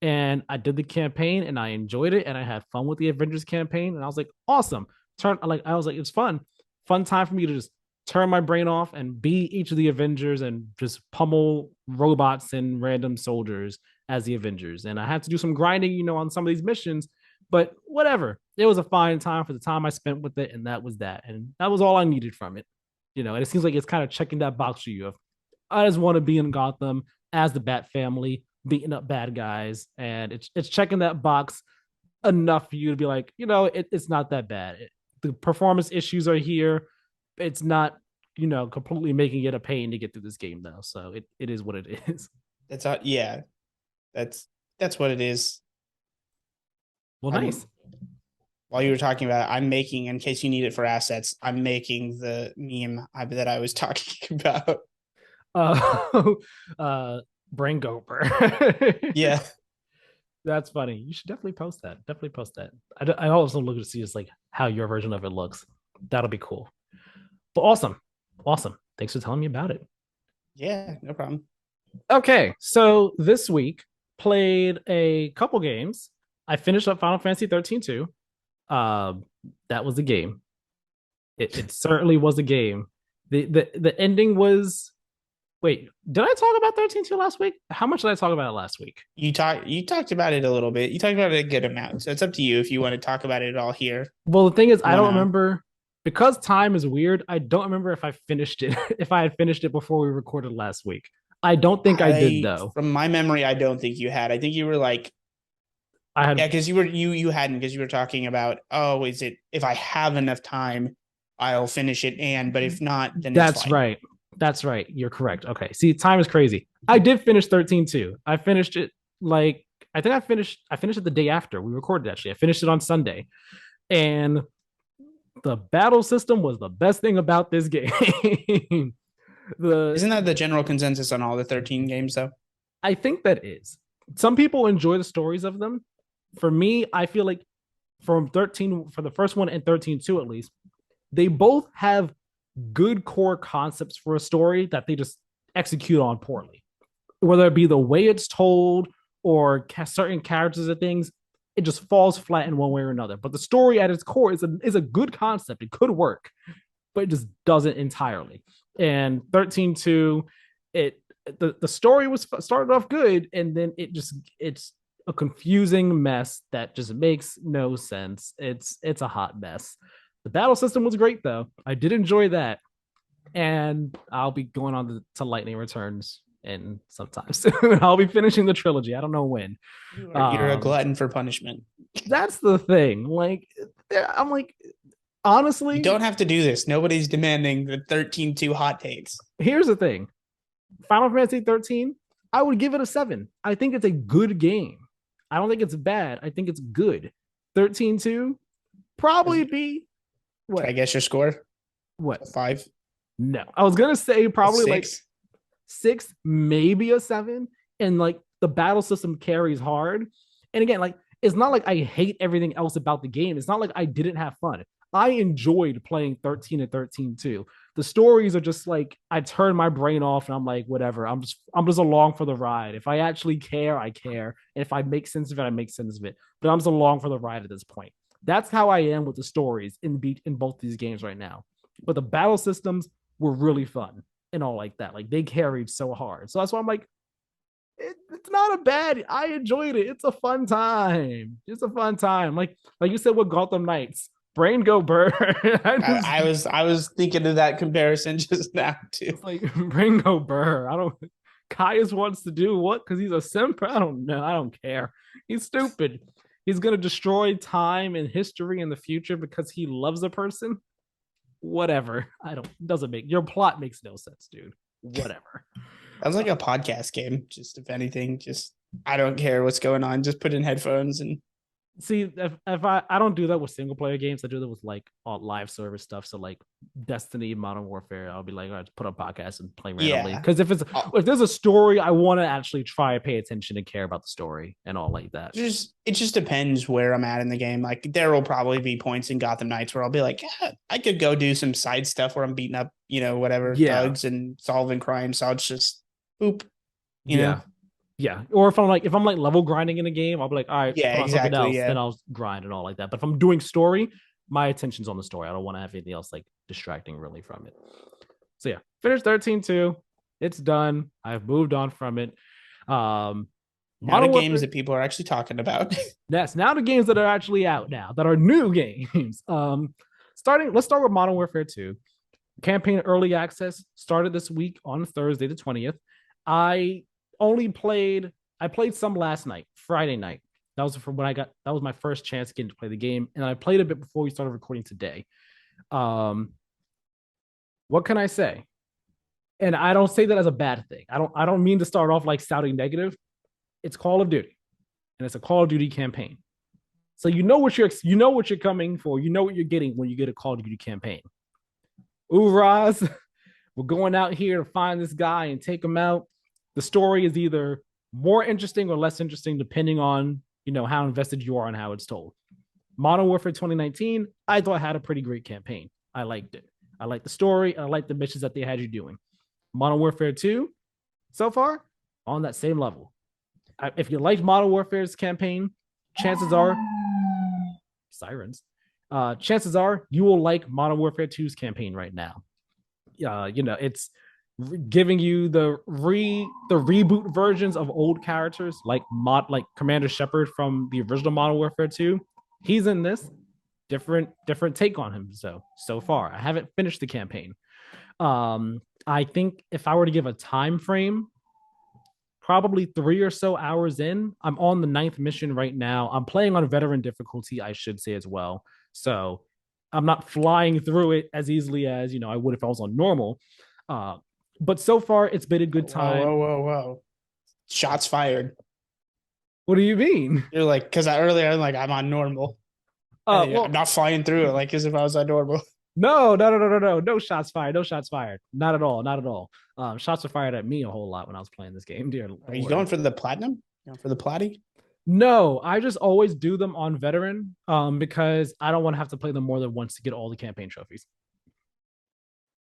And I did the campaign and I enjoyed it and I had fun with the Avengers campaign. And I was like, awesome. I was like, it's fun time for me to just turn my brain off and be each of the Avengers and just pummel robots and random soldiers as the Avengers. And I had to do some grinding, on some of these missions, but whatever. It was a fine time for the time I spent with it, and that was that. And that was all I needed from it. And it seems like it's kind of checking that box for you of I just want to be in Gotham as the Bat family, beating up bad guys, and it's checking that box enough for you to be like, it's not that bad. The performance issues are here. It's not, completely making it a pain to get through this game though. So it is what it is. Yeah, that's what it is. Well, I'm nice. While you were talking about it, I'm making, in case you need it for assets, I'm making the meme that I was talking about. Uh, Brain Goper. Yeah. That's funny. You should definitely post that. Definitely post that. I also look to see just like how your version of it looks. That'll be cool. But awesome. Awesome. Thanks for telling me about it. Yeah, no problem. Okay, so this week played a couple games. I finished up Final Fantasy 13 too. That was a game. It certainly was a game. The ending was. Wait, did I talk about 13-2 last week? How much did I talk about it last week? You talked about it a little bit. You talked about it a good amount. So it's up to you if you want to talk about it at all here. Well, the thing is, You I don't wanna remember because time is weird. I don't remember if I finished it, if I had finished it before we recorded last week. I don't think I did though. From my memory, I don't think you had. I think you were like, I yeah, had because you hadn't, because you were talking about, oh, is it if I have enough time, I'll finish it, but if not, then it's That's fine. right. That's right. You're correct. Okay. See, time is crazy. I did finish 13-2. I finished it like I think I finished it the day after we recorded actually. I finished it on Sunday. And the battle system was the best thing about this game. the Isn't that the general consensus on all the 13 games though? I think that is. Some people enjoy the stories of them. For me, I feel like from 13 for the first one and 13-2 at least, they both have good core concepts for a story that they just execute on poorly. Whether it be the way it's told or certain characters or things, it just falls flat in one way or another. But the story at its core is a good concept. It could work, but it just doesn't entirely. And 13-2, the story was started off good, and then it's a confusing mess that just makes no sense. It's a hot mess. The battle system was great though. I did enjoy that, and I'll be going on to Lightning Returns and sometime soon. I'll be finishing the trilogy. I don't know when. You're a glutton for punishment. That's the thing. Like, I'm like, honestly, You don't have to do this. Nobody's demanding the 13-2 hot takes. here's the thing. Final Fantasy 13, I would give it a 7. I think it's a good game. I don't think it's bad. I think it's good. 13-2, probably be what? Can I guess your score? What? 5? No. I was gonna say probably like 6, maybe a 7. And like the battle system carries hard. And again, like it's not like I hate everything else about the game. It's not like I didn't have fun. I enjoyed playing 13 and 13-2. The stories are just like I turn my brain off and I'm like, whatever. I'm just along for the ride. If I actually care, I care. And if I make sense of it, I make sense of it. But I'm just along for the ride at this point. That's how I am with the stories in both these games right now. But the battle systems were really fun and all like that. Like they carried so hard. So that's why I'm like, it's not a bad. I enjoyed it. It's a fun time. It's a fun time. Like you said with Gotham Knights, brain go burr. I was thinking of that comparison just now too. Like brain go burr. I don't. Caius wants to do what? Because he's a simp. I don't know. I don't care. He's stupid. He's gonna destroy time and history in the future because he loves a person. whatever. I don't doesn't make your plot makes no sense, dude. Whatever. Sounds like a podcast game. Just if anything, just I don't care what's going on. Just put in headphones and See, if I don't do that with single player games, I do that with like all live service stuff. So like Destiny, Modern Warfare, I'll be like, all right, put on podcast and play randomly. yeah. Because I'll, if there's a story, I want to actually try to pay attention and care about the story and all like that. it just depends where I'm at in the game. Like there will probably be points in Gotham Knights where I'll be like, yeah, I could go do some side stuff where I'm beating up, whatever Yeah, thugs and solving crimes. So I'll just boop, you know. yeah, yeah. Or if I'm like level grinding in a game, I'll be like, all right, Yeah, put on something exactly. else, then Yeah. I'll grind and all like that. But if I'm doing story, my attention's on the story. I don't want to have anything else like distracting really from it. So yeah, finished 13-2. It's done. I've moved on from it. Um, Now the Modern games Warfare. that people are actually talking about. That's now the games that are actually out now that are new games. Let's start with Modern Warfare 2. Campaign early access started this week on Thursday the 20th. I I played some last night, Friday night. That was from when that was my first chance getting to play the game. And I played a bit before we started recording today. Um, what can I say? And I don't say that as a bad thing. I don't mean to start off like sounding negative. It's Call of Duty, and it's a Call of Duty campaign. So you know what you're coming for. You know what you're getting when you get a Call of Duty campaign. Raz, we're going out here to find this guy and take him out. The story is either more interesting or less interesting depending on how invested you are and how it's told. Modern Warfare 2019, I thought had a pretty great campaign. I liked it. I liked the story. I liked the missions that they had you doing. Modern Warfare 2, so far, on that same level. If you like Modern Warfare's campaign, chances are sirens. Chances are you will like Modern Warfare 2's campaign right now. It's giving you the reboot versions of old characters like Commander Shepard from the original Modern Warfare 2. He's in this different take on him. So far, I haven't finished the campaign. I think if I were to give a time frame, probably 3 or so hours in. I'm on the ninth mission right now. I'm playing on veteran difficulty, I should say as well. So I'm not flying through it as easily as I would if I was on normal. Uh, but so far, it's been a good Whoa, time. whoa, whoa, whoa. Shots fired. What do you mean? You're like, because earlier I'm like, I'm on normal. And I'm Well, not flying through it like as if I was on normal. no shots fired, no shots fired, not at all, not at all. Shots were fired at me a whole lot when I was playing this game. Dear Are you Lord. going for the platinum? You going for the platy? No, I just always do them on veteran because I don't want to have to play them more than once to get all the campaign trophies.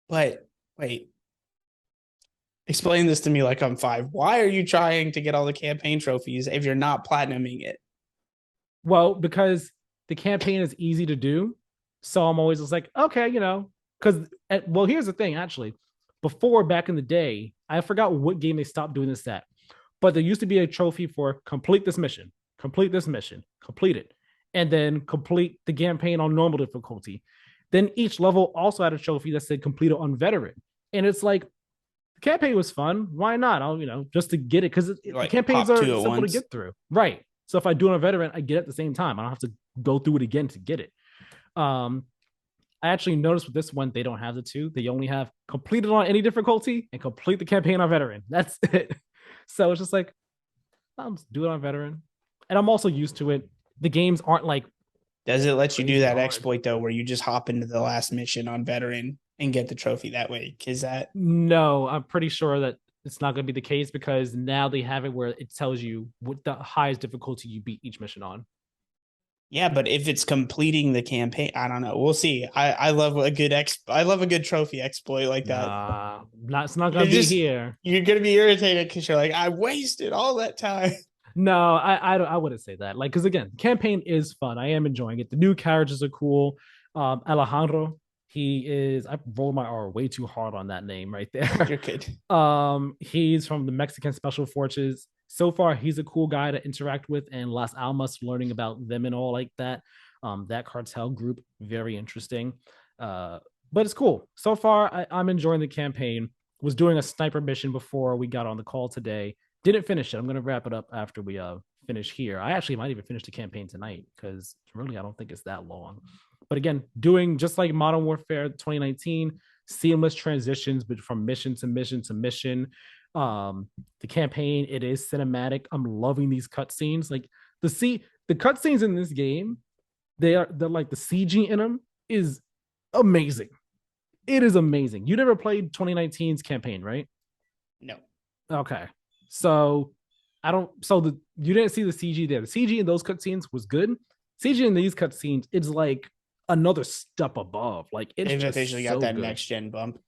But wait, explain this to me like I'm five. Why are you trying to get all the campaign trophies if you're not platinuming it? Well, because the campaign is easy to do. So I'm always just like, okay, because, well, here's the thing actually. Before, back in the day, I forgot what game they stopped doing this at, but there used to be a trophy for complete this mission, complete this mission, complete it, and then complete the campaign on normal difficulty. Then each level also had a trophy that said complete it on veteran. And it's like, the campaign was fun. Why not? I'll, just to get it because the Like campaigns pop are two at simple to once. get through. Right. So if I do it on veteran, I get it at the same time. I don't have to go through it again to get it. Um, I actually noticed with this one, they don't have the two. They only have completed on any difficulty and complete the campaign on veteran. That's it. So it's just like, I'll just do it on veteran. And I'm also used to it. The games aren't like Does it let you do crazy that hard. exploit though, where you just hop into the last mission on veteran and get the trophy that way? Because that No, I'm pretty sure that it's not going to be the case because now they have it where it tells you what the highest difficulty you beat each mission on. yeah, but if it's completing the campaign, I don't know. We'll see. I love a good I love a good trophy exploit like that. It's not You're going to be just here. you're gonna be irritated because you're like, I wasted all that time. No, I wouldn't say that. Like, because again, campaign is fun. I am enjoying it. The new characters are cool. Alejandro, I rolled my R way too hard on that name right there. You're good. He's from the Mexican Special Forces. So far, he's a cool guy to interact with, and Las Almas, learning about them and all like that. That cartel group, very interesting. But it's cool. So far, I'm enjoying the campaign. Was doing a sniper mission before we got on the call today. Didn't finish it. I'm gonna wrap it up after we finish here. I actually might even finish the campaign tonight because really I don't think it's that long. But again, doing just like Modern Warfare 2019, seamless transitions but from mission to mission to mission. The campaign, it is cinematic. I'm loving these cutscenes. Like the cutscenes in this game, they're like the CG in them is amazing. It is amazing. You never played 2019's campaign, right? No. Okay. So I don't so the you didn't see the CG there. The CG in those cutscenes was good. CG in these cutscenes, it's like another step above. Like it's They've just officially got so that good. next gen bump.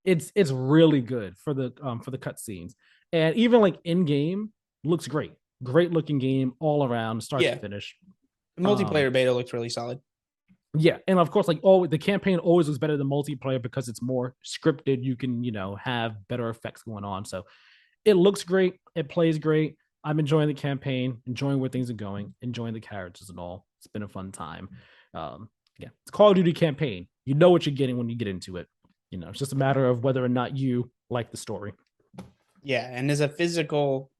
It's really good for the cutscenes. And even like in game looks great. Great looking game all around, start to Yeah. finish. The Um multiplayer beta looked really solid. yeah, and of course, like the campaign always was better than multiplayer because it's more scripted. You can, have better effects going on. So it looks great. It plays great. I'm enjoying the campaign, enjoying where things are going, enjoying the characters and all. It's been a fun time. Yeah, it's Call of Duty campaign. You know what you're getting when you get into it. It's just a matter of whether or not you like the story. Yeah, and as a physical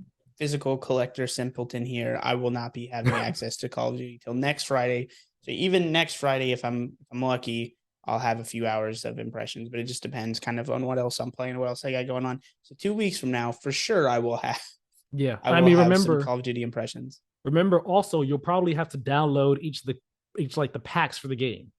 collector simpleton here, I will not be having access to Call of Duty till next Friday. So even next Friday, if I'm lucky, I'll have a few hours of impressions, but it just depends kind of on what else I'm playing, what else I got going on. So 2 weeks from now, for sure, Yeah, I I will mean, have some remember, Call of Duty impressions. remember also you'll probably have to download each like the packs for the game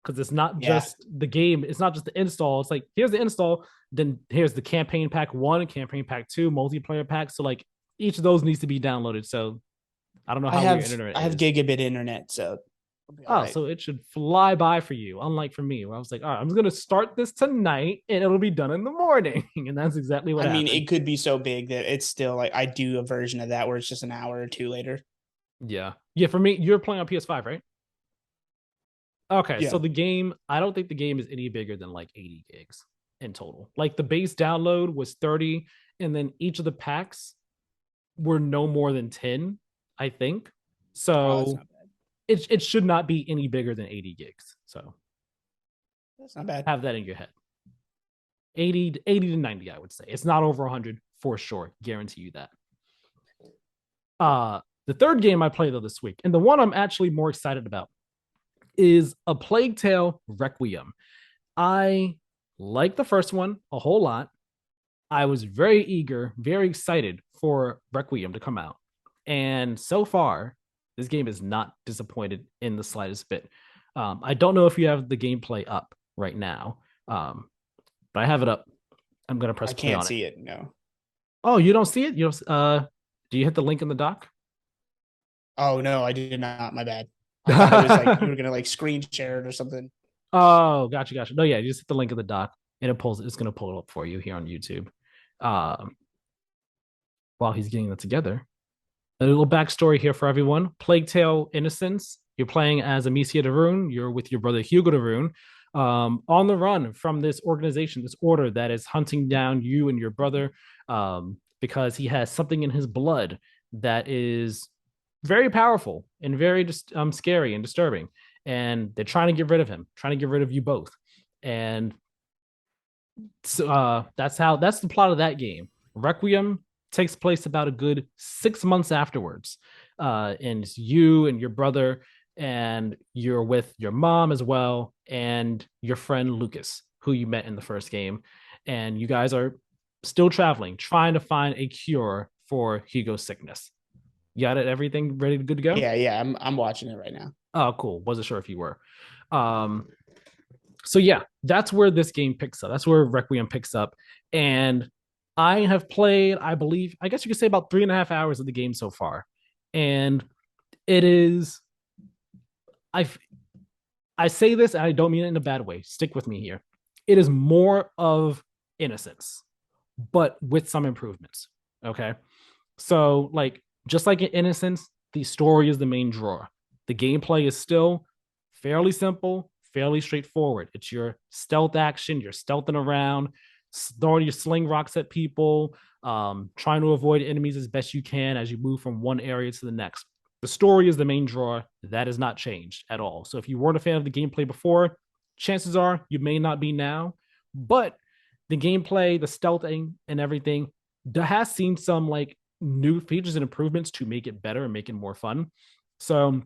because it's not Yeah, just the game. It's not just the install. It's like here's the install, then here's the campaign pack 1, campaign pack 2, multiplayer pack. So like each of those needs to be downloaded. So I don't know I how your have internet I have is. gigabit internet, so I'll be all Oh, right. so it should fly by for you, unlike for me, where I was like, all right, I'm just gonna start this tonight and it'll be done in the morning. And that's exactly what I mean, happened. it could be so big that it's still like I do a version of that where it's just an hour or two later. Yeah. Yeah, for me, you're playing on PS5, right? Okay, so Yeah. the game, I don't think the game is any bigger than like 80 gigs in total. Like the base download was 30, and then each of the packs were no more than 10, I think. Oh, that's So not bad. it should not be any bigger than 80 gigs. So That's not bad. have that in your head. 80 to 90, I would say. It's not over 100 for sure. Guarantee you that. The third game I played though this week, and the one I'm actually more excited about, is A Plague Tale Requiem. I like the first one a whole lot. I was very eager, very excited for Requiem to come out. And so far, this game is not disappointed in the slightest bit. I don't know if you have the gameplay up right now, but I have it up. I'm going to press I play can't on it. see it. No. Oh, you don't see it? Do you hit the link in the doc? Oh no, I did not. My bad. I thought it was like you were gonna like screen share it or something. Oh, gotcha. No, yeah, you just hit the link in the doc and it's going to pull it up for you here on YouTube. Um, while he's getting that together, a little backstory here for everyone. Plague Tale Innocence. You're playing as Amicia Darun. You're with your brother Hugo Darun, on the run from this organization, this order that is hunting down you and your brother, because he has something in his blood that is very powerful and very just scary and disturbing. And they're trying to get rid of him, trying to get rid of you both. And so, that's the plot of that game. Requiem takes place about a good 6 months afterwards, and it's you and your brother, and you're with your mom as well, and your friend Lucas, who you met in the first game, and you guys are still traveling, trying to find a cure for Hugo's sickness. You got it, everything ready, good to go? Yeah, yeah. I'm watching it right now. Oh, cool. Wasn't sure if you were. Um, so yeah, that's where this game picks up. That's where Requiem picks up. And I have played, I believe, I guess you could say about 3.5 hours of the game so far. And it is, I I say this and I don't mean it in a bad way. Stick with me here. It is more of Innocence, but with some improvements. Okay. So, like, just like in Innocence, the story is the main draw. The gameplay is still fairly simple, fairly straightforward. It's your stealth action, you're stealthing around, throwing your sling rocks at people, trying to avoid enemies as best you can as you move from one area to the next. The story is the main draw. That has not changed at all. So if you weren't a fan of the gameplay before, chances are you may not be now. But the gameplay, the stealthing, and everything has seen some like new features and improvements to make it better and make it more fun. So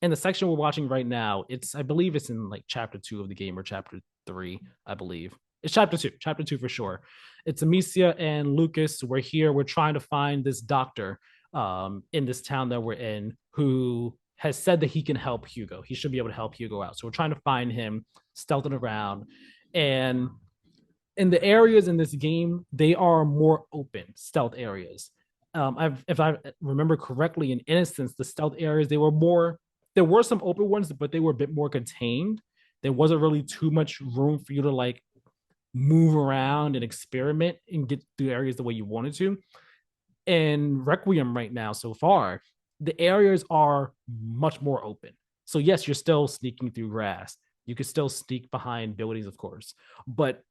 And the section we're watching right now, I believe it's in like chapter 2 of the game or chapter 3, I believe. It's chapter 2 for sure. It's Amicia and Lucas. We're here. We're trying to find this doctor in this town that we're in who has said that he can help Hugo. He should be able to help Hugo out. So we're trying to find him, stealthing around. And in the areas in this game, they are more open stealth areas. If I remember correctly, in Innocence, the stealth areas they were more. There were some open ones, but they were a bit more contained. There wasn't really too much room for you to like move around and experiment and get through areas the way you wanted to. In Requiem right now, so far, the areas are much more open. So yes, you're still sneaking through grass. You can still sneak behind buildings, of course, but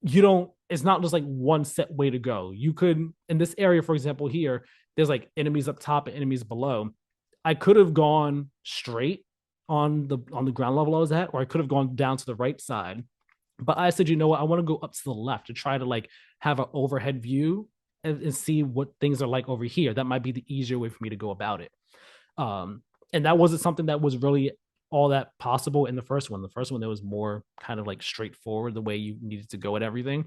you don't. It's not just like one set way to go. You could in this area, for example, here there's like enemies up top and enemies below. I could have gone straight on the ground level I was at, or I could have gone down to the right side. But I said, you know what? I want to go up to the left to try to like have an overhead view and see what things are like over here. That might be the easier way for me to go about it. And that wasn't something that was really all that possible in the first one. The first one, there was more kind of like straightforward the way you needed to go at everything.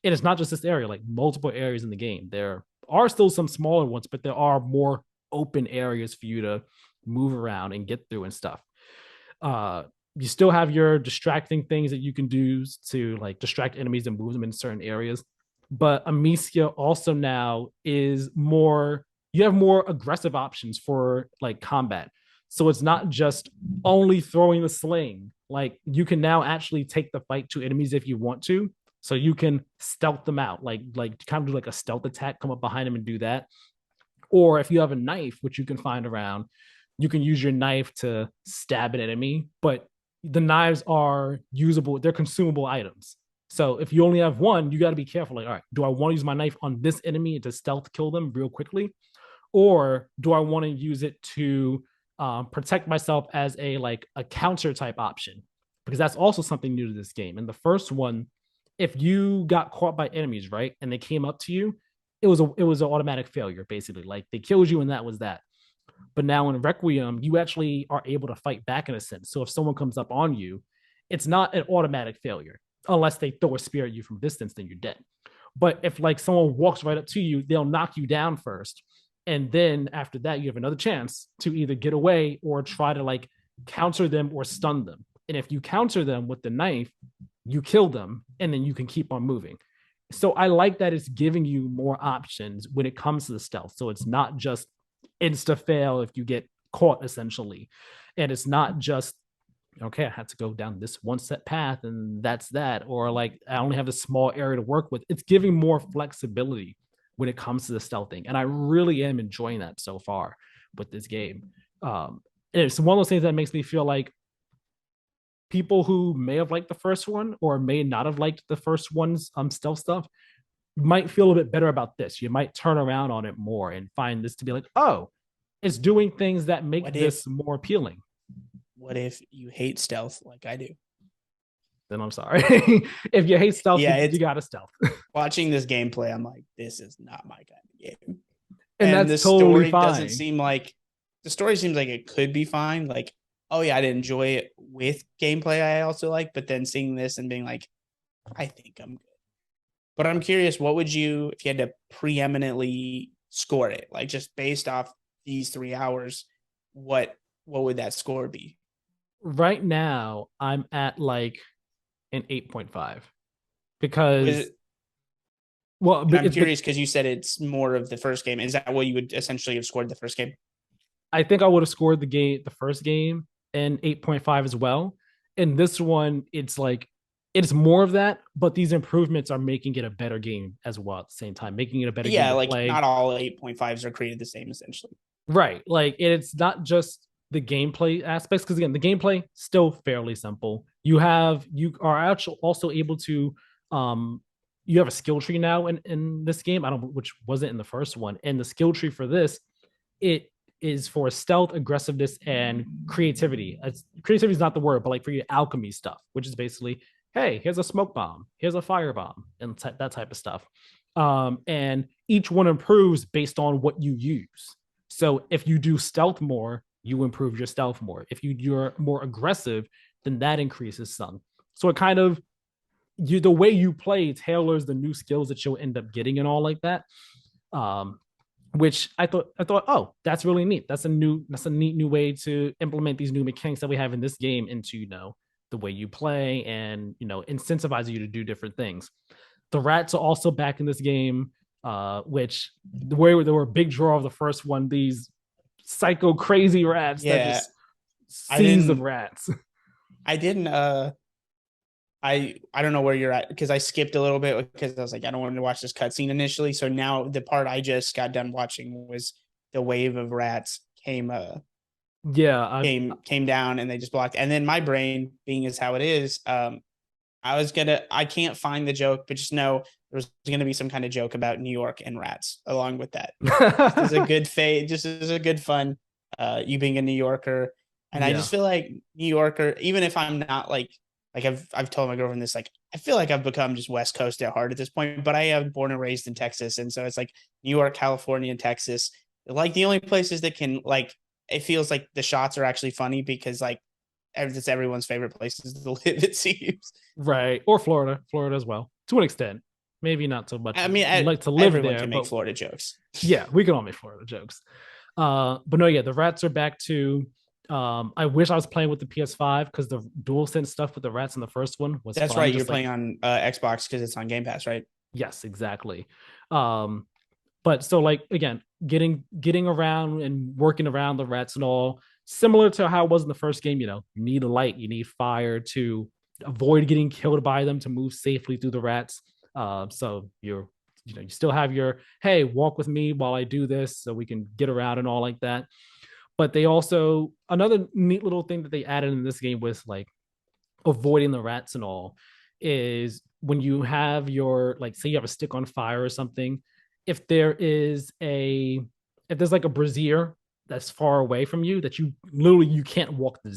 And it's not just this area, like multiple areas in the game. There are still some smaller ones, but there are more open areas for you to move around and get through and stuff. You still have your distracting things that you can do to like distract enemies and move them in certain areas. But Amicia also now is more, you have more aggressive options for like combat. So it's not just only throwing the sling. Like you can now actually take the fight to enemies if you want to. So you can stealth them out, like kind of do like a stealth attack, come up behind them and do that. Or if you have a knife, which you can find around, you can use your knife to stab an enemy, but the knives are usable, they're consumable items. So if you only have one, you got to be careful. Like, all right, do I want to use my knife on this enemy to stealth kill them real quickly? Or do I want to use it to protect myself as a like a counter type option? Because that's also something new to this game. In the first one, if you got caught by enemies, right, and they came up to you, it was an automatic failure, basically. Like they killed you and that was that. But now in Requiem, you actually are able to fight back in a sense. So if someone comes up on you, it's not an automatic failure. Unless they throw a spear at you from distance, then you're dead. But if like someone walks right up to you, they'll knock you down first. And then after that, you have another chance to either get away or try to like counter them or stun them. And if you counter them with the knife, you kill them and then you can keep on moving. So I like that it's giving you more options when it comes to the stealth. So it's not just insta fail if you get caught essentially. And it's not just okay, I had to go down this one set path and that's that. Or like I only have a small area to work with. It's giving more flexibility when it comes to the stealthing. And I really am enjoying that so far with this game. It's one of those things that makes me feel like people who may have liked the first one or may not have liked the first one's stealth stuff might feel a bit better about this. You might turn around on it more and find this to be like, oh, it's doing things that make What this if more appealing. what if you hate stealth like I do? Then I'm sorry. If you hate stealth, Yeah, you got to stealth. watching this gameplay, I'm like, this is not my kind of game. And And that's totally fine. the story seems like it could be fine. Like, oh yeah, I'd enjoy it with gameplay I also like, but then seeing this and being like, I think I'm good. But I'm curious, what would you if you had to preeminently score it? Like just based off these 3 hours, what would that score be? Right now, I'm at like an 8.5 Was because, it, well, and I'm it's, curious because you said it's more of the first game. Is that what you would essentially have scored the first game? I think I would have scored the first game, and 8.5 as well. And this one, it's like, it's more of that, but these improvements are making it a better game as well at the same time, making it a better game Yeah, to like play. not all 8.5s are created the same essentially. Right. Like it's not just the gameplay aspects, because again, the gameplay still fairly simple. You are actually also able to you have a skill tree now in this game. I don't which wasn't in the first one. And the skill tree for this, it is for stealth, aggressiveness, and creativity. Creativity is not the word, but like for your alchemy stuff, which is basically, hey, here's a smoke bomb, here's a fire bomb, and that type of stuff. And each one improves based on what you use. So if you do stealth more, you improve your stealth more. If you're more aggressive, then that increases some. So it kind of the way you play tailors the new skills that you'll end up getting and all like that. Um, which I thought, oh, that's really neat. That's a neat new way to implement these new mechanics that we have in this game into, the way you play and, incentivize you to do different things. The rats are also back in this game, which the way they were a big draw of the first one, these psycho crazy rats that Yeah, just I seas of didn't rats. I didn't I don't know where you're at because I skipped a little bit because I was like, I don't want to watch this cutscene initially. So now the part I just got done watching was the wave of rats Yeah, came down and they just blocked. And then my brain, being as how it is, I can't find the joke, but just know there's gonna be some kind of joke about New York and rats along with that. Just as a good fade, just as a good fun, you being a New Yorker. And I yeah. just feel like New Yorker, even if I'm not like I've told my girlfriend this, like I feel like I've become just West Coast at heart at this point, but I am born and raised in Texas. And so it's like New York, California, and Texas, like the only places that can like it feels like the shots are actually funny because like it's everyone's favorite places to live, it seems. Right. Or Florida as well, to an extent. Maybe not so much I mean, like to live everyone there, can make but Florida jokes. yeah, we can all make Florida jokes. But no, yeah, the rats are back to. I wish I was playing with the PS5 because the DualSense stuff with the rats in the first one was That's fun. right. You're Just like, playing on Xbox because it's on Game Pass, right? yes, exactly. Um, but so like again, getting around and working around the rats and all, similar to how it was in the first game. You need a light, you need fire to avoid getting killed by them to move safely through the rats. So you still have your, hey, walk with me while I do this so we can get around and all like that. But they also, another neat little thing that they added in this game with like avoiding the rats and all, is when you have your, like, say you have a stick on fire or something, if there is a if there's like a brazier that's far away from you that you can't walk the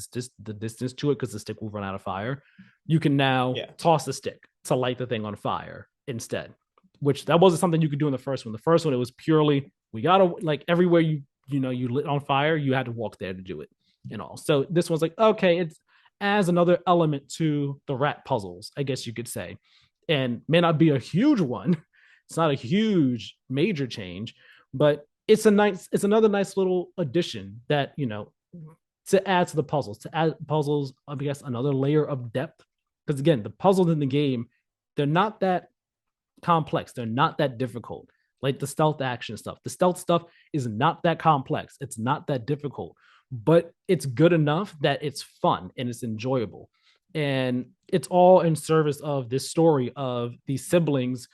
distance to it because the stick will run out of fire, you can now Yeah. toss the stick to light the thing on fire instead, which that wasn't something you could do in the first one. The first one, it was purely, we gotta, like, everywhere you lit on fire, you had to walk there to do it and all. So this one's like, okay, it's as another element to the rat puzzles, I guess you could say, and may not be a huge one. It's not a huge major change, but it's another nice little addition that, to add to the puzzles, to add puzzles, I guess, another layer of depth. Because again, the puzzles in the game, they're not that complex. They're not that difficult. Like the stealth action stuff. The stealth stuff is not that complex. It's not that difficult, but it's good enough that it's fun and it's enjoyable. And it's all in service of this story of these siblings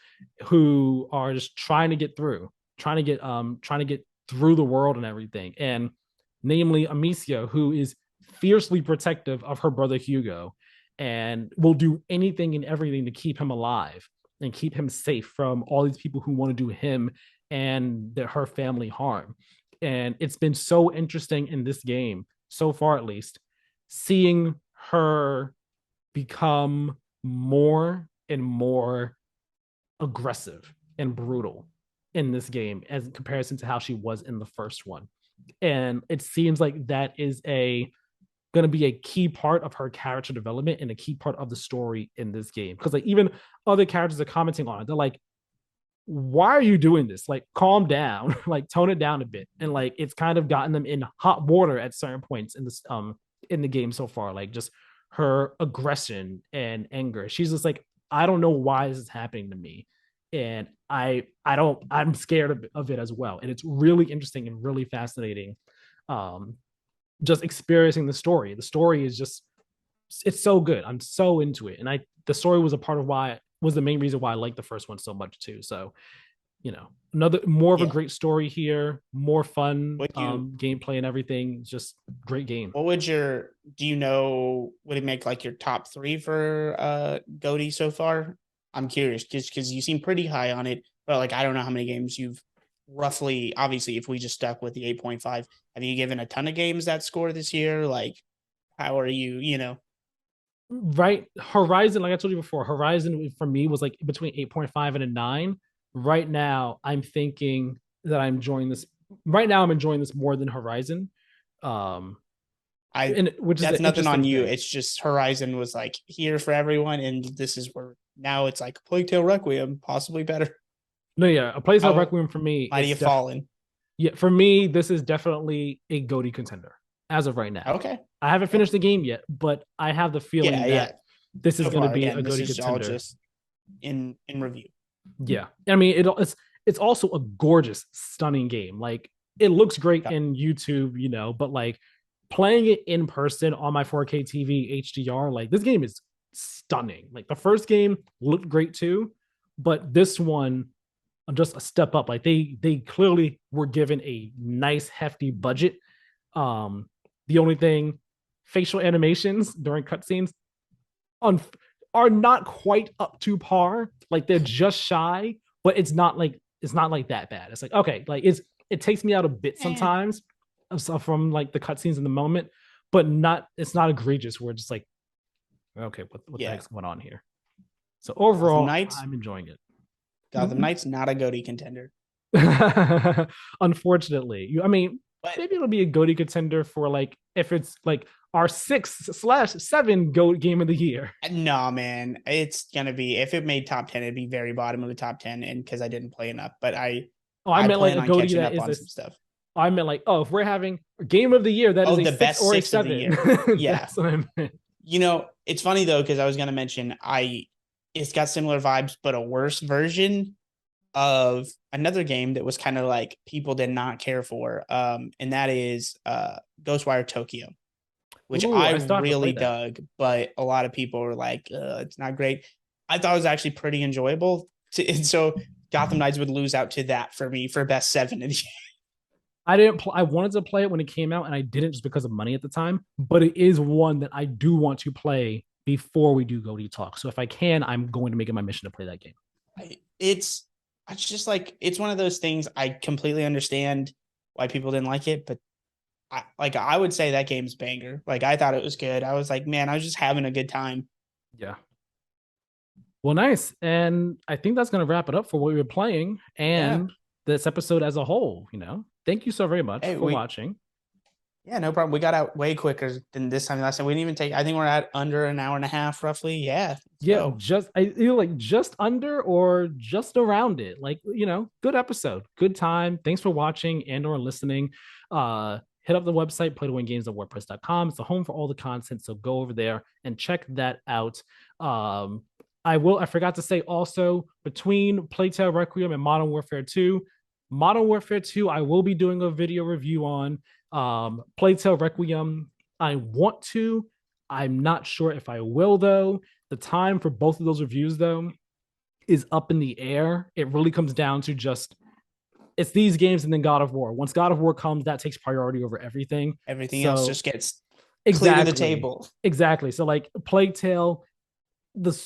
who are just trying to get through, trying to get through the world and everything. And namely Amicia, who is fiercely protective of her brother Hugo and will do anything and everything to keep him alive and keep him safe from all these people who want to do him and her family harm. And it's been so interesting in this game, so far at least, seeing her become more and more aggressive and brutal in this game as in comparison to how she was in the first one. And it seems like that is a going to be a key part of her character development and a key part of the story in this game. Because like even other characters are commenting on it. They're like, why are you doing this? Like, calm down, like tone it down a bit. And like it's kind of gotten them in hot water at certain points in the game so far. Like just her aggression and anger. She's just like, I don't know why this is happening to me. And I'm scared of it as well. And it's really interesting and really fascinating. Um, just experiencing the story. The story is just, it's so good. I'm so into it. And the story was a part of why, was the main reason why I liked the first one so much too. So, another more of a Yeah. great story here, more fun Would you gameplay and everything. Just great game. what would your do you know would it make like your top three for Goaty so far? I'm curious because you seem pretty high on it, but like I don't know how many games you've roughly, obviously if we just stuck with the 8.5, have you given a ton of games that score this year? Like how are you? Right, Horizon, like I told you before, Horizon for me was like between 8.5 and a 9. Right now, I'm thinking that I'm enjoying this. Right now, I'm enjoying this more than Horizon. Um, I and which is That's an nothing on interesting you. thing. It's just Horizon was like here for everyone, and this is where now it's like Plague Tale Requiem, possibly better. No, yeah, a Place of How Requiem for me, mighty it's have fallen. yeah, for me, this is definitely a GOTY contender as of right now. Okay. I haven't Okay. finished the game yet, but I have the Yeah, feeling yeah. that this is So going to far, be a again, this GOTY is all contender. just in review. Yeah, I mean it's also a gorgeous, stunning game. Like it looks great in YouTube, but like playing it in person on my 4K TV HDR, like this game is stunning. Like the first game looked great too, but this one just a step up. Like they clearly were given a nice hefty budget. Um, the only thing, facial animations during cutscenes on are not quite up to par. Like they're just shy, but it's not like that bad. It's like okay, like it takes me out a bit Eh, sometimes from like the cutscenes in the moment, but it's not egregious where it's just like okay, what the yeah. heck's going on here? So Gotham overall, Knights. I'm enjoying it. Gotham Knights, not a GOTY contender. Unfortunately, I mean, But maybe it'll be a GOTY contender for like if it's like our 6/7 GOAT game of the year. no, man, it's gonna be if it made top 10, it'd be very bottom of the top 10, and because I didn't play enough. But Oh, I I meant like plan a on GOTY catching that up is on this. some stuff. I meant like, oh, if we're having a game of the year, that is Oh, a the six best or a six of the seven. year. Yeah. That's what I meant. It's funny though, because I was gonna mention it's got similar vibes, but a worse version of another game that was kind of like people did not care for. And that is Ghostwire Tokyo, which Ooh, I I still have to play really that. dug, but a lot of people were like, it's not great. I thought it was actually pretty enjoyable. And so Gotham Knights would lose out to that for me for best seven of the year. I didn't. I wanted to play it when it came out, and I didn't just because of money at the time. But it is one that I do want to play before we do GOTY talk. So if I can, I'm going to make it my mission to play that game. It's it's just like it's one of those things I completely understand why people didn't like it, but I would say that game's banger. Like I thought it was good. I was like, man, I was just having a good time. Yeah. Well, nice. And I think that's going to wrap it up for what we were playing Yeah. and this episode as a whole. Thank you so very much Hey, for watching. yeah, no problem. We got out way quicker than this time last time. We didn't even take, I think we're at under an hour and a half roughly. Yeah. Let's Yeah, go. I feel like just under or just around it. Like, good episode, good time. Thanks for watching and or listening. Hit up the website, playtowingames.wordpress.com. It's the home for all the content. So go over there and check that out. I forgot to say also between Playtale Requiem and Modern Warfare 2, Modern Warfare 2, I will be doing a video review on. Playtale Requiem, I want to. I'm not sure if I will though. The time for both of those reviews though is up in the air. It really comes down to just it's these games and then God of War. Once God of War comes, that takes priority over everything. Everything else So just gets clear to the exactly, table. exactly. So like Plague Tale, the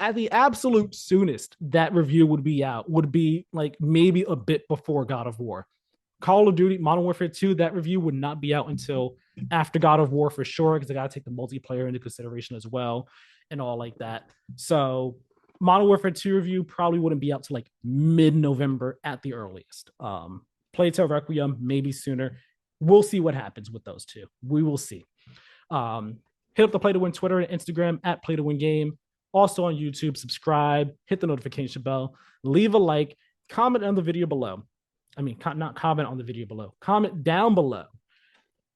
at the absolute soonest that review would be out would be like maybe a bit before God of War. Call of Duty Modern Warfare 2, that review would not be out until after God of War for sure, because I got to take the multiplayer into consideration as well and all like that. So Modern Warfare 2 review probably wouldn't be out to like mid-November at the earliest. Playtale Requiem, maybe sooner. We'll see what happens with those two. We will see. Hit up the Play to Win Twitter and Instagram at Play to Win Game. Also on YouTube, subscribe, hit the notification bell, leave a like, comment on the video below. I mean, not comment on the video below. Comment down below.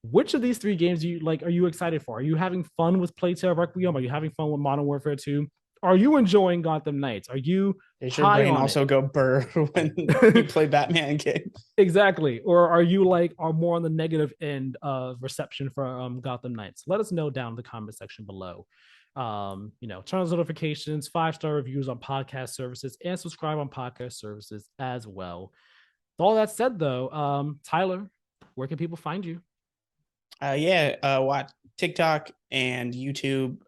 Which of these three games are you excited for? Are you having fun with Playtale Requiem? Are you having fun with Modern Warfare 2? Are you enjoying Gotham Knights? Are you Does your high brain on it? also go burr when you play Batman games? Exactly. Or are you are more on the negative end of reception for Gotham Knights? Let us know down in the comment section below. Turn on notifications, 5-star reviews on podcast services, and subscribe on podcast services as well. With all that said, though, Tyler, where can people find you? Watch TikTok and YouTube.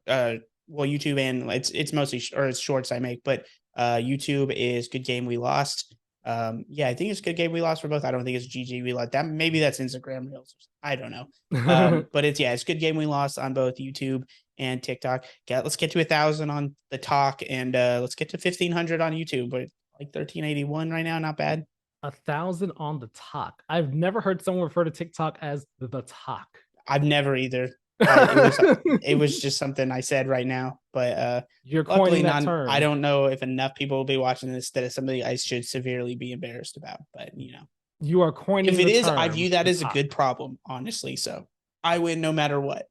YouTube and it's mostly or it's shorts I make, but YouTube is Good Game We Lost. I think it's Good Game We Lost for both. I don't think it's GG We Lost. That maybe that's Instagram Reels. I don't know. But it's Good Game We Lost on both YouTube and TikTok. Let's get to 1,000 on the talk, and let's get to 1,500 on YouTube. But like 1381 right now, not bad. 1,000 on the talk. I've never heard someone refer to TikTok as the talk. I've never either. It was just something I said right now, but You're luckily coining that not. I term. don't know if enough people will be watching this that it's something I should severely be embarrassed about. But You are if coining it the is, I term view that the as a talk. good problem, honestly. So I win no matter what.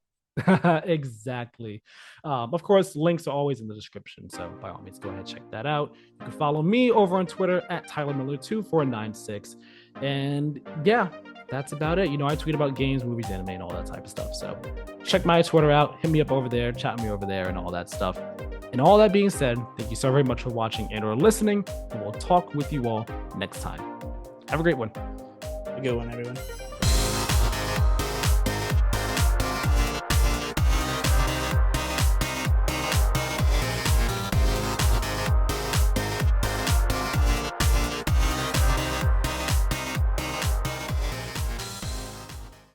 Exactly. Of course, links are always in the description. So by all means, go ahead and check that out. You can follow me over on Twitter at TylerMiller2496. And yeah, that's about it. I tweet about games, movies, anime, and all that type of stuff. So check my Twitter out, hit me up over there, chat me over there, and all that stuff. And all that being said, thank you so very much for watching and or listening. And we'll talk with you all next time. Have a great one. A good one, everyone.